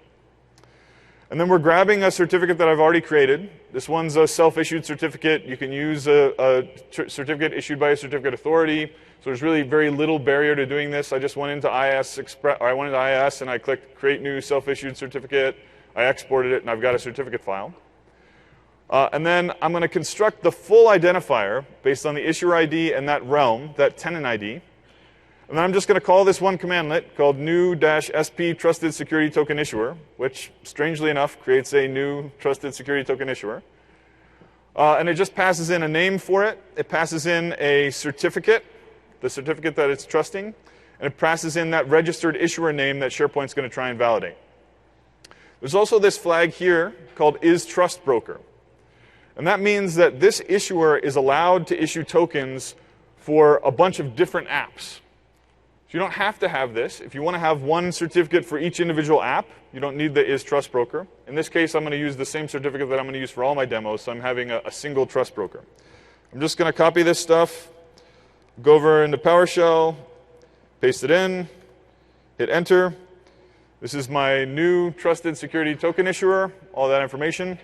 And then we're grabbing a certificate that I've already created. This one's a self-issued certificate. You can use a certificate issued by a certificate authority. So there's really very little barrier to doing this. I just went into IIS and I clicked Create New Self-Issued Certificate. I exported it, and I've got a certificate file. And then I'm going to construct the full identifier based on the issuer ID and that realm, that tenant ID. And then I'm just going to call this one commandlet called new-sp trusted security token issuer, which, strangely enough, creates a new trusted security token issuer. And it just passes in a name for it. It passes in a certificate, the certificate that it's trusting, and it passes in that registered issuer name that SharePoint's going to try and validate. There's also this flag here called isTrustBroker. And that means that this issuer is allowed to issue tokens for a bunch of different apps. So you don't have to have this. If you want to have one certificate for each individual app, you don't need the isTrustBroker. In this case, I'm going to use the same certificate that I'm going to use for all my demos, so I'm having a single trust broker. I'm just going to copy this stuff, go over into PowerShell, paste it in, hit Enter. This is my new trusted security token issuer, all that information.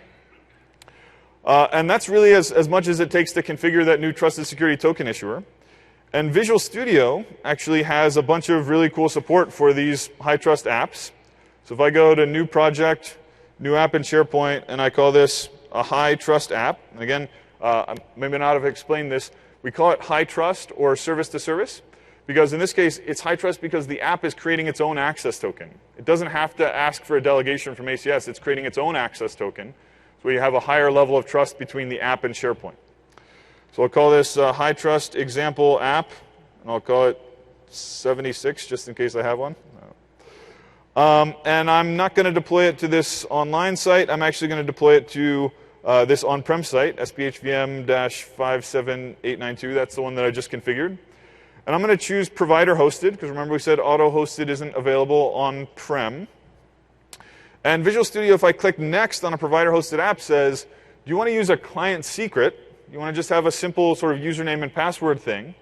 And that's really as much as it takes to configure that new trusted security token issuer. And Visual Studio actually has a bunch of really cool support for these high-trust apps. So if I go to New Project, New App in SharePoint, and I call this a high-trust app, and again, I maybe not have explained this, we call it high-trust or service-to-service, because in this case, it's high-trust because the app is creating its own access token. It doesn't have to ask for a delegation from ACS. It's creating its own access token, so you have a higher level of trust between the app and SharePoint. So I'll call this high trust example app, and I'll call it 76 just in case I have one. And I'm not going to deploy it to this online site. I'm actually going to deploy it to this on-prem site, SPHVM-57892. That's the one that I just configured. And I'm going to choose provider hosted, because remember we said auto hosted isn't available on-prem. And Visual Studio, if I click next on a provider hosted app, says, do you want to use a client secret? You want to just have a simple sort of username and password thing,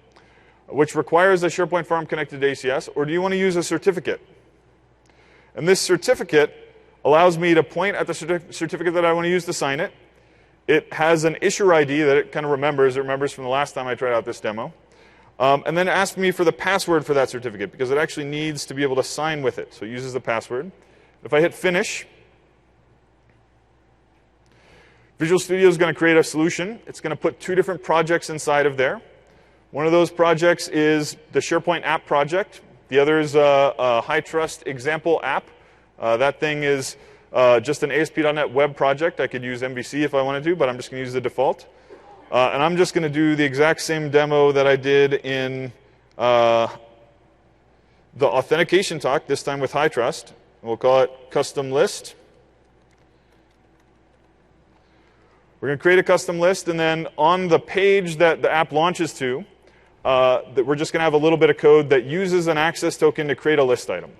which requires a SharePoint farm connected to ACS, or do you want to use a certificate? And this certificate allows me to point at the certificate that I want to use to sign it. It has an issuer ID that it kind of remembers. It remembers from the last time I tried out this demo. And then it asks me for the password for that certificate, because it actually needs to be able to sign with it. So it uses the password. If I hit Finish, Visual Studio is going to create a solution. It's going to put 2 different projects inside of there. One of those projects is the SharePoint app project. The other is a high-trust example app. That thing is just an ASP.NET web project. I could use MVC if I wanted to, but I'm just going to use the default. And I'm just going to do the exact same demo that I did in the authentication talk, this time with high trust. We'll call it custom list. We're going to create a custom list, and then on the page that the app launches to, that we're just going to have a little bit of code that uses an access token to create a list item.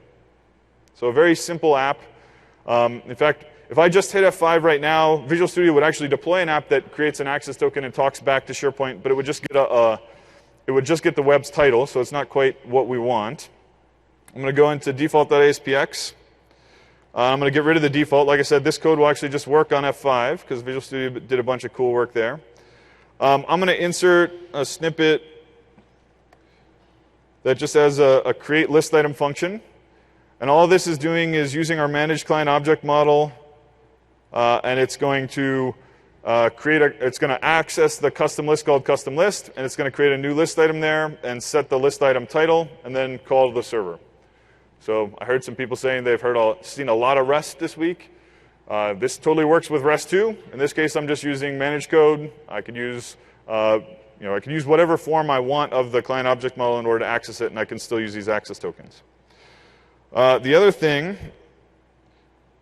So a very simple app. In fact, if I just hit F5 right now, Visual Studio would actually deploy an app that creates an access token and talks back to SharePoint, but it would just get the web's title, so it's not quite what we want. I'm going to go into default.aspx. I'm going to get rid of the default. Like I said, this code will actually just work on F5 because Visual Studio did a bunch of cool work there. I'm going to insert a snippet that just has a create list item function. And all this is doing is using our managed client object model, and it's going to it's going to access the custom list called custom list, and it's going to create a new list item there and set the list item title, and then call the server. So I heard some people saying they've seen a lot of REST this week. This totally works with REST too. In this case, I'm just using managed code. I could use I can use whatever form I want of the client object model in order to access it, and I can still use these access tokens. The other thing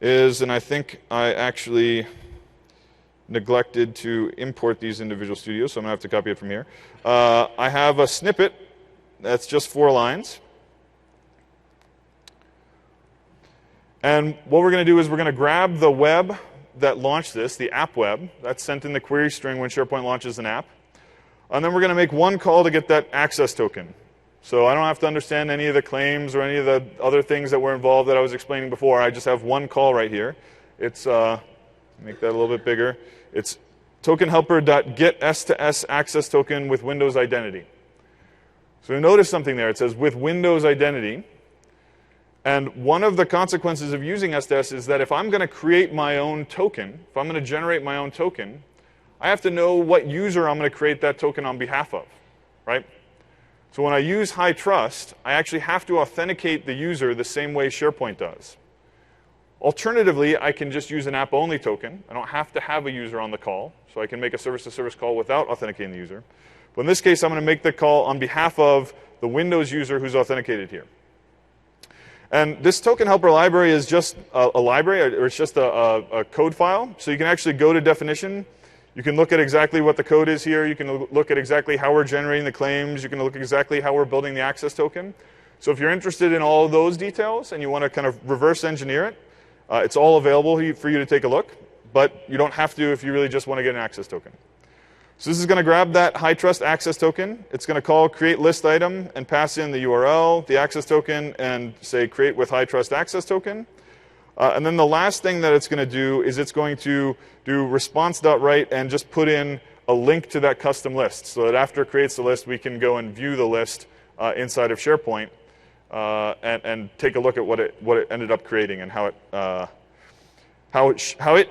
is, and I think I actually neglected to import these into Visual Studio, so I'm going to have to copy it from here. I have a snippet that's just 4 lines. And what we're going to do is we're going to grab the web that launched this, the app web, that's sent in the query string when SharePoint launches an app. And then we're going to make one call to get that access token. So I don't have to understand any of the claims or any of the other things that were involved that I was explaining before. I just have one call right here. It's, make that a little bit bigger. It's tokenhelper.get s2s access token with Windows identity. So notice something there. It says with Windows identity. And one of the consequences of using S2S is that if I'm going to create my own token, if I'm going to generate my own token, I have to know what user I'm going to create that token on behalf of, right? So when I use high trust, I actually have to authenticate the user the same way SharePoint does. Alternatively, I can just use an app-only token. I don't have to have a user on the call, so I can make a service-to-service call without authenticating the user. But in this case, I'm going to make the call on behalf of the Windows user who's authenticated here. And this token helper library is just a library, or it's just a code file. So you can actually go to definition. You can look at exactly what the code is here. You can look at exactly how we're generating the claims. You can look exactly how we're building the access token. So if you're interested in all of those details and you want to kind of reverse engineer it, it's all available for you to take a look. But you don't have to if you really just want to get an access token. So this is going to grab that high trust access token. It's going to call create list item and pass in the URL, the access token, and say create with high trust access token. And then the last thing that it's going to do is it's going to do response.write and just put in a link to that custom list so that after it creates the list, we can go and view the list inside of SharePoint and take a look at what it ended up creating and how it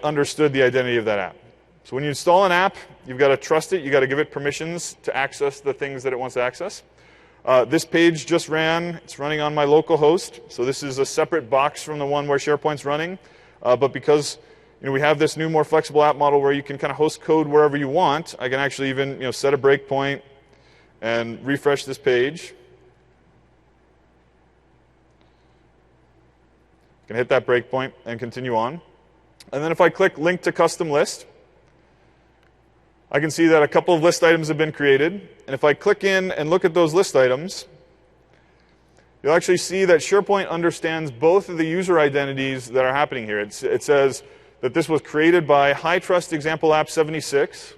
understood the identity of that app. So when you install an app, you've got to trust it. You've got to give it permissions to access the things that it wants to access. This page just ran. It's running on my local host. So this is a separate box from the one where SharePoint's running. But because we have this new, more flexible app model where you can kind of host code wherever you want, I can actually even set a breakpoint and refresh this page. I can hit that breakpoint and continue on. And then if I click link to custom list, I can see that a couple of list items have been created. And if I click in and look at those list items, you'll actually see that SharePoint understands both of the user identities that are happening here. It says that this was created by High Trust Example App 76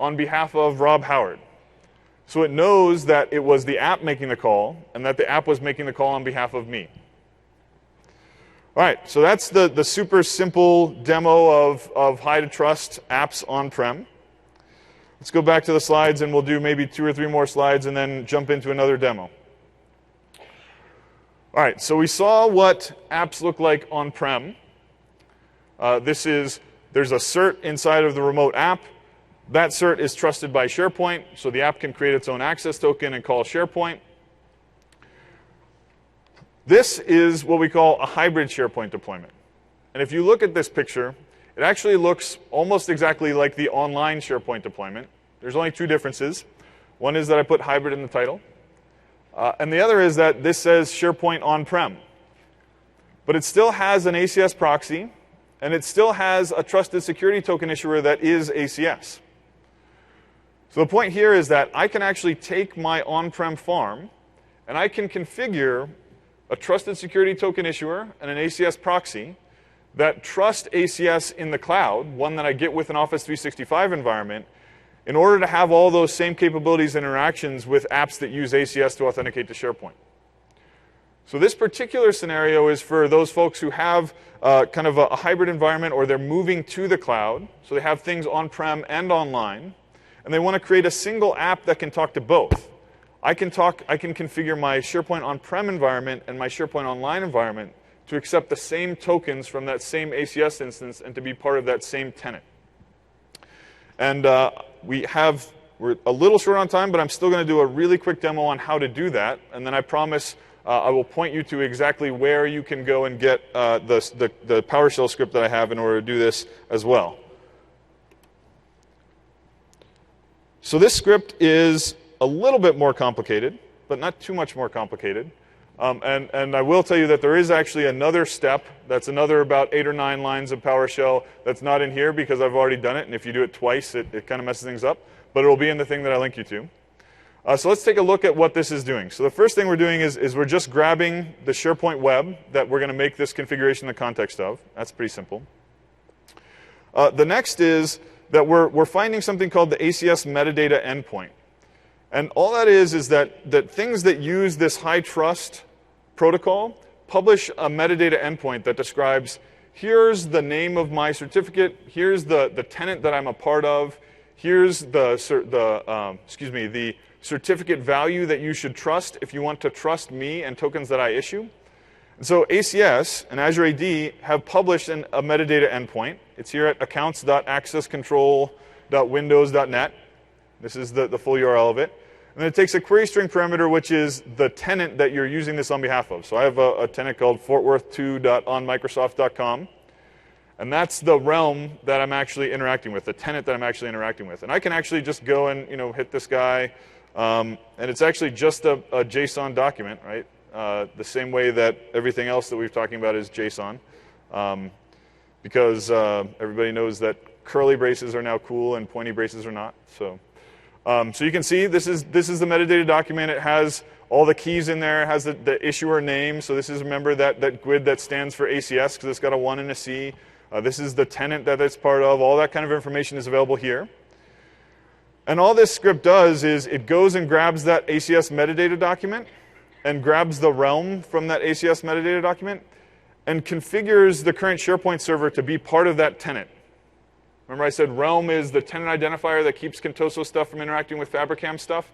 on behalf of Rob Howard. So it knows that it was the app making the call and that the app was making the call on behalf of me. All right, so that's the super simple demo of high trust apps on-prem. Let's go back to the slides, and we'll do maybe 2 or 3 more slides and then jump into another demo. All right, so we saw what apps look like on-prem. There's a cert inside of the remote app. That cert is trusted by SharePoint, so the app can create its own access token and call SharePoint. This is what we call a hybrid SharePoint deployment. And if you look at this picture, it actually looks almost exactly like the online SharePoint deployment. There's only 2 differences. One is that I put hybrid in the title. And the other is that this says SharePoint on-prem. But it still has an ACS proxy. and it still has a trusted security token issuer that is ACS. So the point here is that I can actually take my on-prem farm, and I can configure a trusted security token issuer and an ACS proxy that trust ACS in the cloud, one that I get with an Office 365 environment, in order to have all those same capabilities and interactions with apps that use ACS to authenticate to SharePoint. So this particular scenario is for those folks who have kind of a hybrid environment, or they're moving to the cloud, so they have things on-prem and online, and they want to create a single app that can talk to both. I can configure my SharePoint on-prem environment and my SharePoint online environment to accept the same tokens from that same ACS instance and to be part of that same tenant. And we're a little short on time, but I'm still going to do a really quick demo on how to do that. And then I promise I will point you to exactly where you can go and get the PowerShell script that I have in order to do this as well. So this script is a little bit more complicated, but not too much more complicated. And I will tell you that there is actually another step that's another about 8 or 9 lines of PowerShell that's not in here because I've already done it. And if you do it twice, it kind of messes things up. But it will be in the thing that I link you to. So let's take a look at what this is doing. So the first thing we're doing is we're just grabbing the SharePoint web that we're going to make this configuration in the context of. That's pretty simple. The next is that we're finding something called the ACS metadata endpoint. And all that is that things that use this high trust protocol publish a metadata endpoint that describes, here's the name of my certificate, here's the tenant that I'm a part of, here's the certificate value that you should trust if you want to trust me and tokens that I issue. And so ACS and Azure AD have published a metadata endpoint. It's here at accounts.accesscontrol.windows.net. This is the full URL of it. And then it takes a query string parameter, which is the tenant that you're using this on behalf of. So I have a tenant called fortworth2.onmicrosoft.com. And that's the realm that I'm actually interacting with, the tenant that I'm actually interacting with. And I can actually just go and hit this guy. And it's actually just a JSON document, right? The same way that everything else that we've talking about is JSON. Because everybody knows that curly braces are now cool and pointy braces are not. So you can see this is the metadata document. It has all the keys in there. It has the issuer name. So this is, remember, that GUID that stands for ACS because it's got a 1 and a C. This is the tenant that it's part of. All that kind of information is available here. And all this script does is it goes and grabs that ACS metadata document and grabs the realm from that ACS metadata document and configures the current SharePoint server to be part of that tenant. Remember I said realm is the tenant identifier that keeps Contoso stuff from interacting with Fabricam stuff?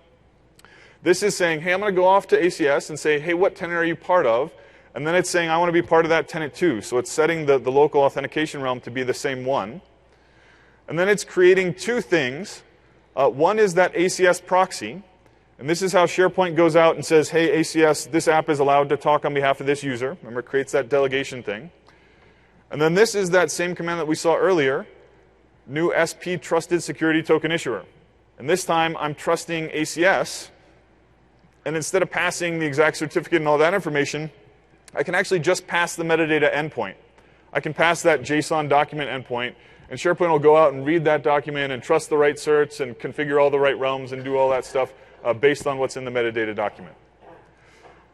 This is saying, hey, I'm going to go off to ACS and say, hey, what tenant are you part of? And then it's saying, I want to be part of that tenant too. So it's setting the local authentication realm to be the same one. And then it's creating 2 things. One is that ACS proxy. And this is how SharePoint goes out and says, hey, ACS, this app is allowed to talk on behalf of this user. Remember, it creates that delegation thing. And then this is that same command that we saw earlier, new SP trusted security token issuer. And this time, I'm trusting ACS. And instead of passing the exact certificate and all that information, I can actually just pass the metadata endpoint. I can pass that JSON document endpoint, and SharePoint will go out and read that document and trust the right certs and configure all the right realms and do all that stuff based on what's in the metadata document.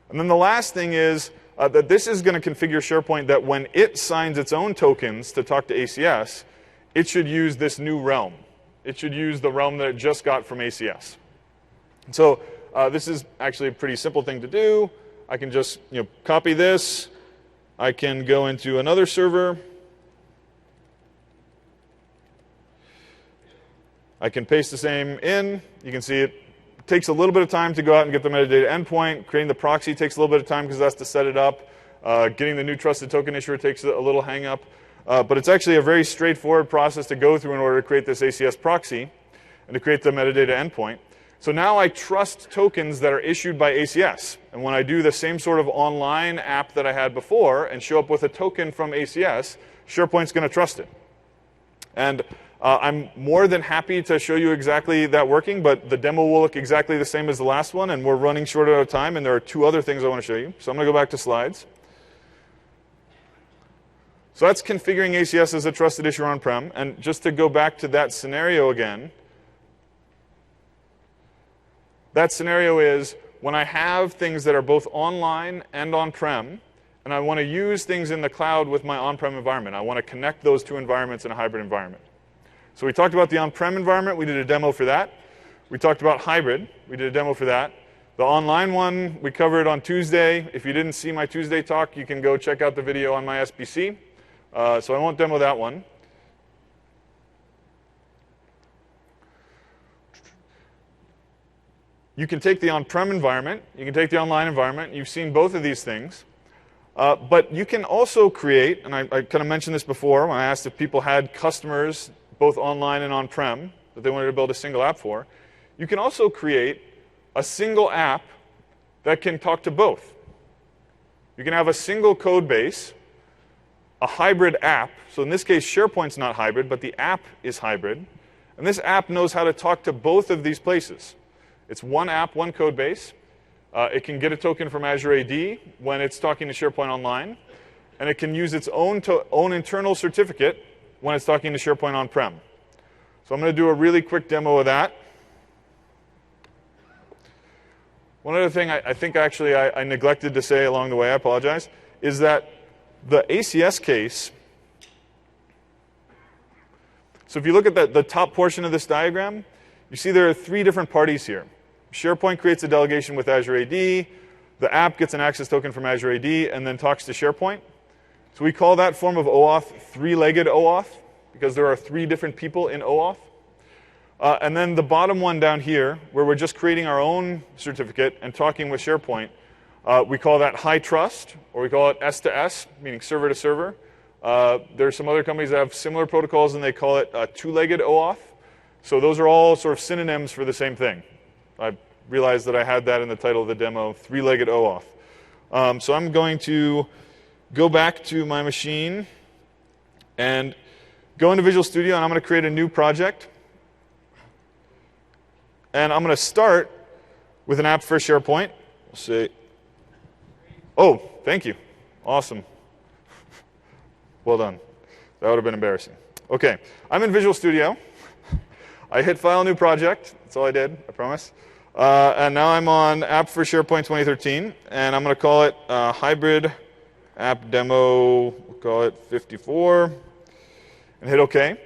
And then the last thing is that this is going to configure SharePoint that when it signs its own tokens to talk to ACS, it should use this new realm. It should use the realm that it just got from ACS. So this is actually a pretty simple thing to do. I can just copy this. I can go into another server. I can paste the same in. You can see it takes a little bit of time to go out and get the metadata endpoint. Creating the proxy takes a little bit of time because that's to set it up. Getting the new trusted token issuer takes a little hang up. But it's actually a very straightforward process to go through in order to create this ACS proxy and to create the metadata endpoint. So now I trust tokens that are issued by ACS. And when I do the same sort of online app that I had before and show up with a token from ACS, SharePoint's going to trust it. And I'm more than happy to show you exactly that working, but the demo will look exactly the same as the last one, and we're running short out of time, and there are 2 other things I want to show you. So I'm going to go back to slides. So that's configuring ACS as a trusted issuer on-prem. And just to go back to that scenario again, that scenario is when I have things that are both online and on-prem, and I want to use things in the cloud with my on-prem environment. I want to connect those two environments in a hybrid environment. So we talked about the on-prem environment. We did a demo for that. We talked about hybrid. We did a demo for that. The online one, we covered on Tuesday. If you didn't see my Tuesday talk, you can go check out the video on my SPC. So I won't demo that one. You can take the on-prem environment. You can take the online environment. You've seen both of these things. But you can also create, and I kind of mentioned this before when I asked if people had customers both online and on-prem that they wanted to build a single app for. You can also create a single app that can talk to both. You can have a single code base, a hybrid app. So in this case, SharePoint's not hybrid, but the app is hybrid. And this app knows how to talk to both of these places. It's one app, one code base. It can get a token from Azure AD when it's talking to SharePoint Online. And it can use its own internal certificate when it's talking to SharePoint on-prem. So I'm going to do a really quick demo of that. One other thing I think actually I neglected to say along the way, I apologize, is that the ACS case, so if you look at the top portion of this diagram, you see there are three different parties here. SharePoint creates a delegation with Azure AD. The app gets an access token from Azure AD and then talks to SharePoint. So we call that form of OAuth three-legged OAuth because there are three different people in OAuth. And then the bottom one down here, where we're just creating our own certificate and talking with SharePoint, we call that high trust, or we call it S to S, meaning server to server. There are some other companies that have similar protocols, and they call it two-legged OAuth. So those are all sort of synonyms for the same thing. I realized that I had that in the title of the demo, three-legged OAuth. So I'm going to go back to my machine and go into Visual Studio, and I'm going to create a new project. And I'm going to start with an app for SharePoint. We'll say, oh, thank you. Awesome. Well done. That would have been embarrassing. OK, I'm in Visual Studio. I hit File, New Project. That's all I did, I promise. And now I'm on App for SharePoint 2013. And I'm going to call it Hybrid App Demo. We'll call it 54. And hit OK.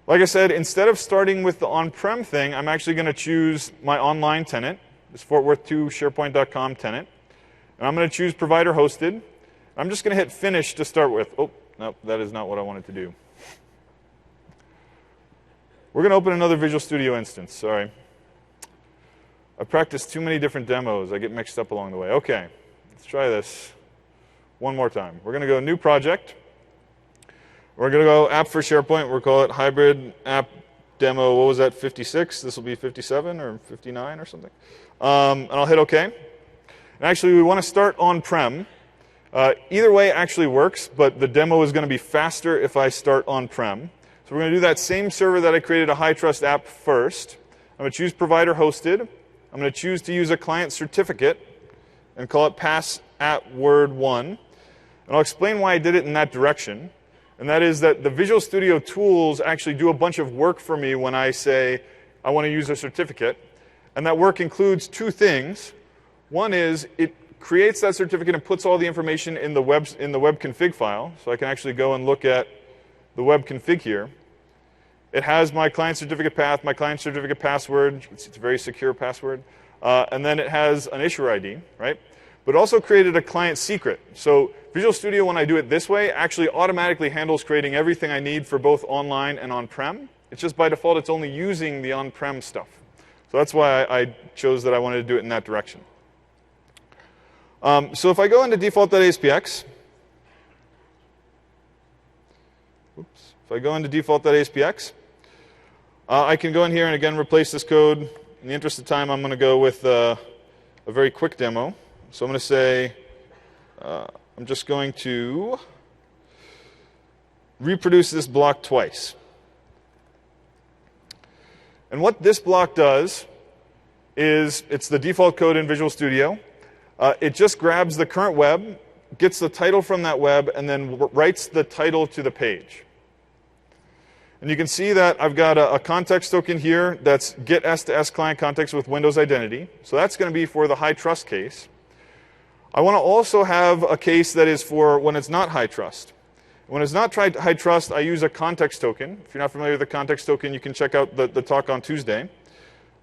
Like I said, instead of starting with the on-prem thing, I'm actually going to choose my online tenant, this Fort Worth 2 SharePoint.com tenant. And I'm going to choose provider hosted. I'm just going to hit finish to start with. Oh, no, that is not what I wanted to do. We're going to open another Visual Studio instance. Sorry. I practiced too many different demos. I get mixed up along the way. OK, let's try this one more time. We're going to go New Project. We're going to go App for SharePoint. We'll call it Hybrid App Demo. What was that, 56? This will be 57 or 59 or something. And I'll hit OK. And actually, we want to start on-prem. Either way actually works, but the demo is going to be faster if I start on-prem. So we're going to do that same server that I created a high-trust app first. I'm going to choose provider hosted. I'm going to choose to use a client certificate and call it pass@word1. And I'll explain why I did it in that direction. And that is that the Visual Studio tools actually do a bunch of work for me when I say I want to use a certificate. And that work includes two things. One is it creates that certificate and puts all the information in the web config file. So I can actually go and look at the web config here. It has my client certificate path, my client certificate password. It's a very secure password. And then it has an issuer ID, right? But it also created a client secret. So Visual Studio, when I do it this way, actually automatically handles creating everything I need for both online and on-prem. It's just by default, it's only using the on-prem stuff. So that's why I chose that I wanted to do it in that direction. So if I go into default.aspx, if I go into default.aspx, I can go in here and again replace this code. In the interest of time, I'm going to go with a very quick demo. So I'm going to say, I'm just going to reproduce this block twice. And what this block does is, it's the default code in Visual Studio. It just grabs the current web, gets the title from that web and then writes the title to the page. And you can see that I've got a context token here that's get S2S client context with Windows identity. So that's going to be for the high trust case. I want to also have a case that is for when it's not high trust. When it's not high trust, I use a context token. If you're not familiar with the context token, you can check out the talk on Tuesday.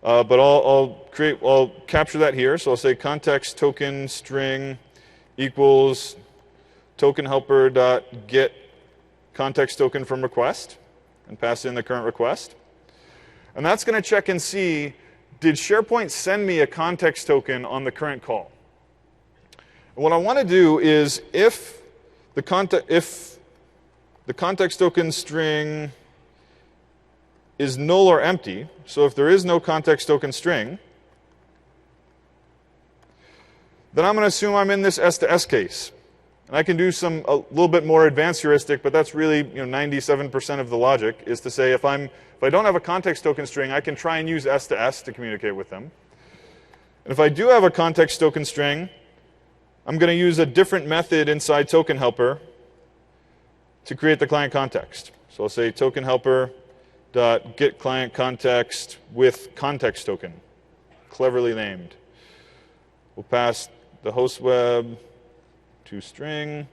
But I'll capture that here. So I'll say context token string equals token helper dot get context token from request, and pass in the current request. And that's going to check and see, did SharePoint send me a context token on the current call? And what I want to do is if the context token string is null or empty, so if there is no context token string, then I'm going to assume I'm in this S2S case. And I can do a little bit more advanced heuristic, but that's really 97% of the logic, is to say if I don't have a context token string, I can try and use S2S to communicate with them. And if I do have a context token string, I'm going to use a different method inside token helper to create the client context. So I'll say token helper dot get client context with context token, cleverly named. We'll pass the host web to string,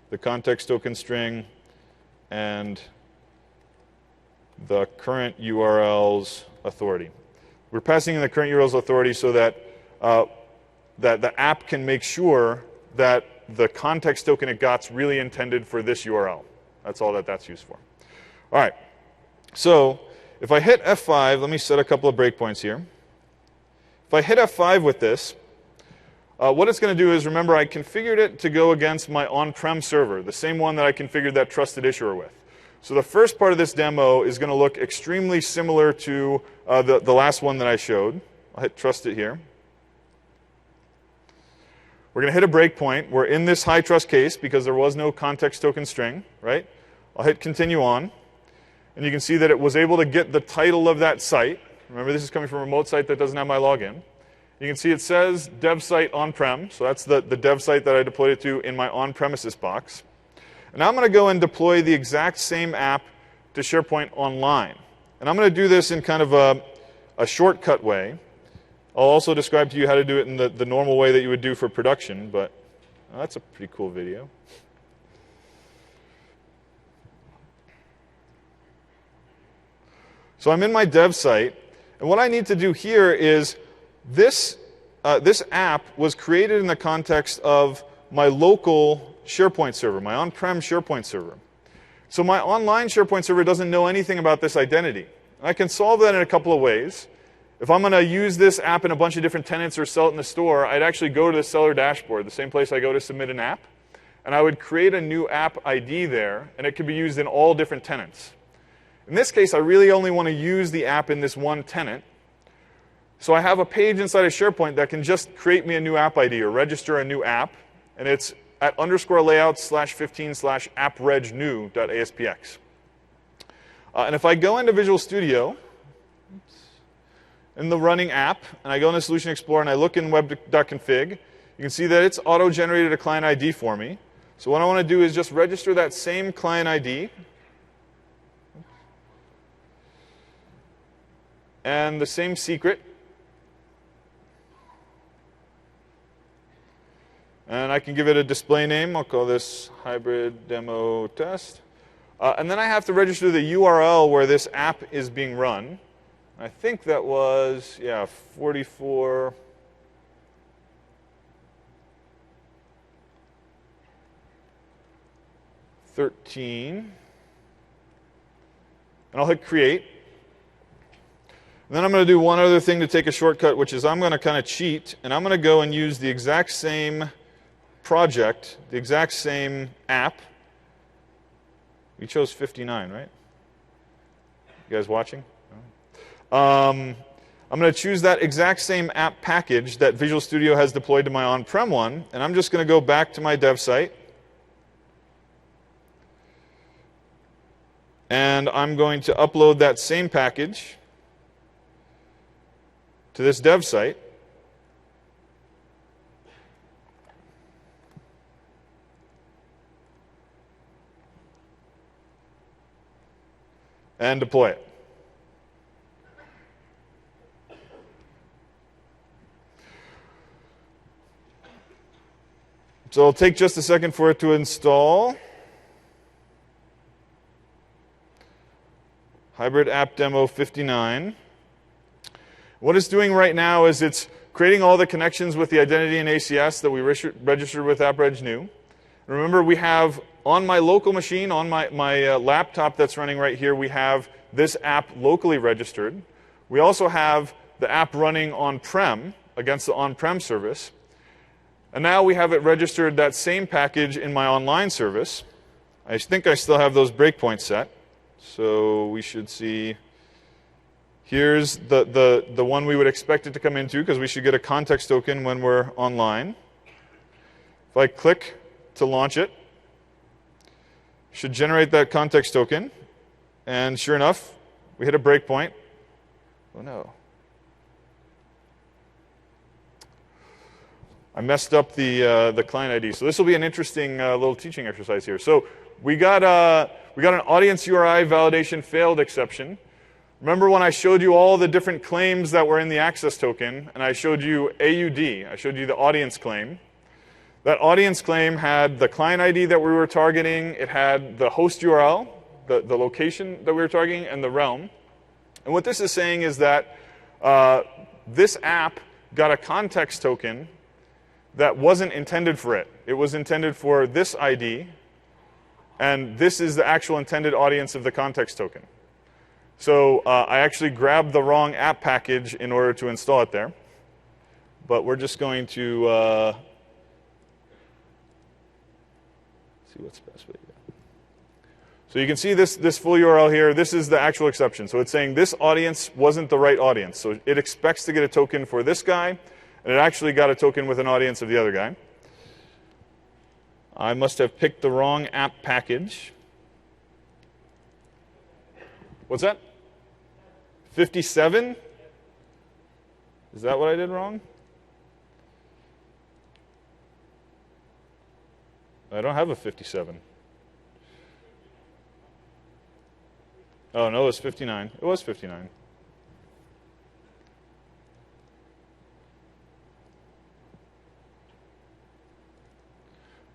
the context token string, and the current URL's authority. We're passing in the current URL's authority so that that the app can make sure that the context token it got's really intended for this URL. That's all that's used for. All right. So if I hit F5, let me set a couple of breakpoints here. If I hit F5 with this, what it's going to do is, remember, I configured it to go against my on-prem server, the same one that I configured that trusted issuer with. So the first part of this demo is going to look extremely similar to the last one that I showed. I'll hit trust it here. We're going to hit a breakpoint. We're in this high trust case because there was no context token string, right? I'll hit continue on. And you can see that it was able to get the title of that site. Remember, this is coming from a remote site that doesn't have my login. You can see it says dev site on-prem. So that's the dev site that I deployed it to in my on-premises box. And now I'm going to go and deploy the exact same app to SharePoint online. And I'm going to do this in kind of a shortcut way. I'll also describe to you how to do it in the normal way that you would do for production, but that's a pretty cool video. So I'm in my dev site, and what I need to do here is this app was created in the context of my local SharePoint server, my on-prem SharePoint server. So my online SharePoint server doesn't know anything about this identity. And I can solve that in a couple of ways. If I'm going to use this app in a bunch of different tenants or sell it in the store, I'd actually go to the seller dashboard, the same place I go to submit an app. And I would create a new app ID there, and it could be used in all different tenants. In this case, I really only want to use the app in this one tenant. So I have a page inside of SharePoint that can just create me a new app ID or register a new app. And it's at _layout/15/appreg_new.aspx. And if I go into Visual Studio, in the running app, and I go into Solution Explorer and I look in web.config, you can see that it's auto-generated a client ID for me. So what I want to do is just register that same client ID and the same secret. And I can give it a display name. I'll call this hybrid demo test. And then I have to register the URL where this app is being run. I think that was, 44.13. And I'll hit create. And then I'm going to do one other thing to take a shortcut, which is I'm going to kind of cheat, and I'm going to go and use the exact same project, the exact same app. We chose 59, right? You guys watching? I'm going to choose that exact same app package that Visual Studio has deployed to my on-prem one, and I'm just going to go back to my dev site. And I'm going to upload that same package to this dev site. and deploy it. So it'll take just a second for it to install. Hybrid App Demo 59. What it's doing right now is it's creating all the connections with the identity and ACS that we registered with AppReg New. Remember, we have on my local machine, on my laptop that's running right here, we have this app locally registered. We also have the app running on-prem against the on-prem service. And now we have it registered that same package in my online service. I think I still have those breakpoints set. So we should see, here's the one we would expect it to come into, because we should get a context token when we're online. If I click to launch it, it should generate that context token. And sure enough, we hit a breakpoint. Oh no. I messed up the client ID. So this will be an interesting little teaching exercise here. So we got an audience URI validation failed exception. Remember when I showed you all the different claims that were in the access token, and I showed you AUD, I showed you the audience claim. That audience claim had the client ID that we were targeting, it had the host URL, the location that we were targeting, and the realm. And what this is saying is that this app got a context token that wasn't intended for it. It was intended for this ID, and this is the actual intended audience of the context token. So I actually grabbed the wrong app package in order to install it there. But we're just going to see what's the best way to go. So you can see this full URL here. This is the actual exception. So it's saying this audience wasn't the right audience. So it expects to get a token for this guy, and it actually got a token with an audience of the other guy. I must have picked the wrong app package. What's that? 57? Is that what I did wrong? I don't have a 57. Oh, no, it was 59. It was 59.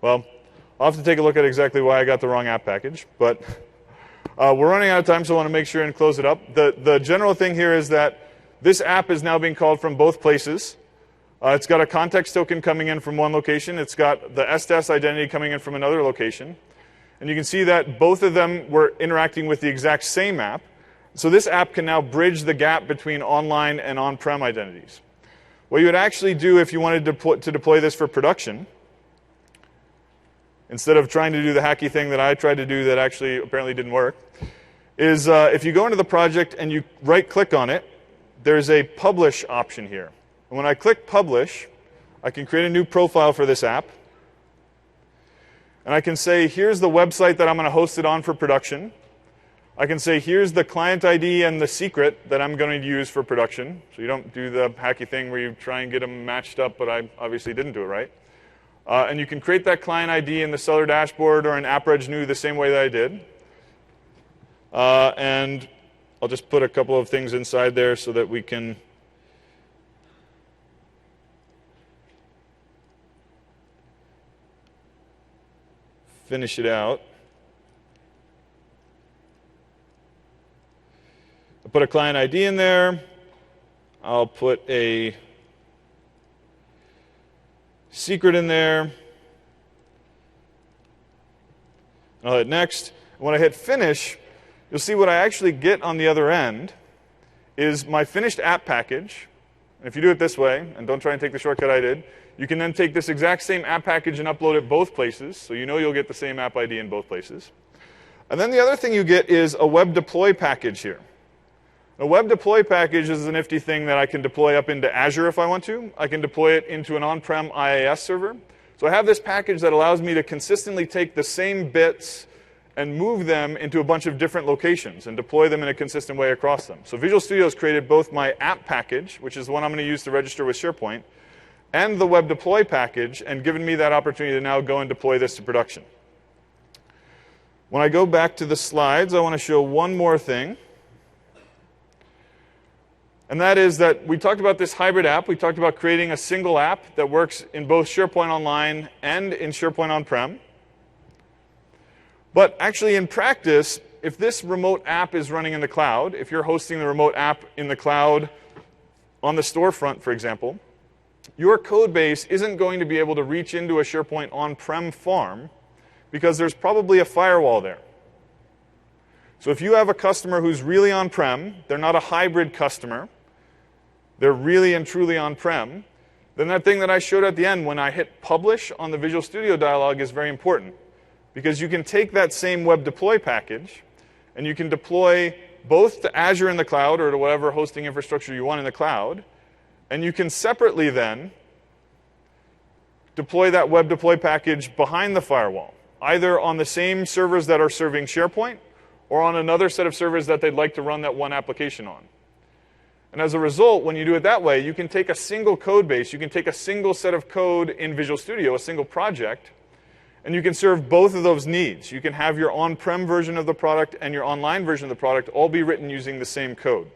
Well, I'll have to take a look at exactly why I got the wrong app package, but we're running out of time, so I want to make sure and close it up. The general thing here is that this app is now being called from both places. It's got a context token coming in from one location. It's got the STS identity coming in from another location. And you can see that both of them were interacting with the exact same app. So this app can now bridge the gap between online and on-prem identities. What you would actually do if you wanted to deploy this for production, instead of trying to do the hacky thing that I tried to do that actually apparently didn't work, is if you go into the project and you right-click on it, there's a publish option here. And when I click publish, I can create a new profile for this app. And I can say, here's the website that I'm going to host it on for production. I can say, here's the client ID and the secret that I'm going to use for production. So you don't do the hacky thing where you try and get them matched up, but I obviously didn't do it right. And you can create that client ID in the seller dashboard or in AppReg New the same way that I did. And I'll just put a couple of things inside there so that we can finish it out. I'll put a client ID in there. I'll put a secret in there. I'll hit next. When I hit finish, you'll see what I actually get on the other end is my finished app package. And if you do it this way, and don't try and take the shortcut I did, you can then take this exact same app package and upload it both places, so you know you'll get the same app ID in both places. And then the other thing you get is a web deploy package here. A web deploy package is a nifty thing that I can deploy up into Azure if I want to. I can deploy it into an on-prem IaaS server. So I have this package that allows me to consistently take the same bits and move them into a bunch of different locations and deploy them in a consistent way across them. So Visual Studio has created both my app package, which is the one I'm going to use to register with SharePoint, and the web deploy package, and given me that opportunity to now go and deploy this to production. When I go back to the slides, I want to show one more thing. And that is that we talked about this hybrid app. We talked about creating a single app that works in both SharePoint Online and in SharePoint On-Prem. But actually, in practice, if this remote app is running in the cloud, if you're hosting the remote app in the cloud on the storefront, for example, your code base isn't going to be able to reach into a SharePoint On-Prem farm because there's probably a firewall there. So if you have a customer who's really on-prem, they're not a hybrid customer, they're really and truly on-prem, then that thing that I showed at the end when I hit publish on the Visual Studio dialog is very important. Because you can take that same web deploy package and you can deploy both to Azure in the cloud or to whatever hosting infrastructure you want in the cloud. And you can separately then deploy that web deploy package behind the firewall, either on the same servers that are serving SharePoint or on another set of servers that they'd like to run that one application on. And as a result, when you do it that way, you can take a single code base, you can take a single set of code in Visual Studio, a single project, and you can serve both of those needs. You can have your on-prem version of the product and your online version of the product all be written using the same code.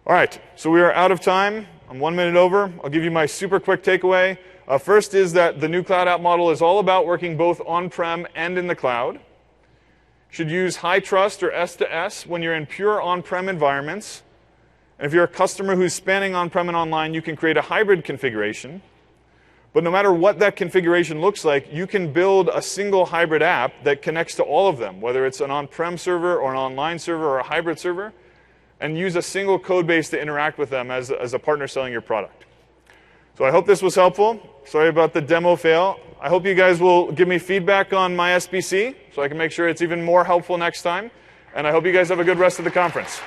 All right, so we are out of time. I'm 1 minute over. I'll give you my super quick takeaway. First is that the new cloud app model is all about working both on-prem and in the cloud. Should use high trust or S2S when you're in pure on-prem environments. And if you're a customer who's spanning on-prem and online, you can create a hybrid configuration. But no matter what that configuration looks like, you can build a single hybrid app that connects to all of them, whether it's an on-prem server or an online server or a hybrid server, and use a single code base to interact with them as a partner selling your product. So I hope this was helpful. Sorry about the demo fail. I hope you guys will give me feedback on my SPC so I can make sure it's even more helpful next time. And I hope you guys have a good rest of the conference.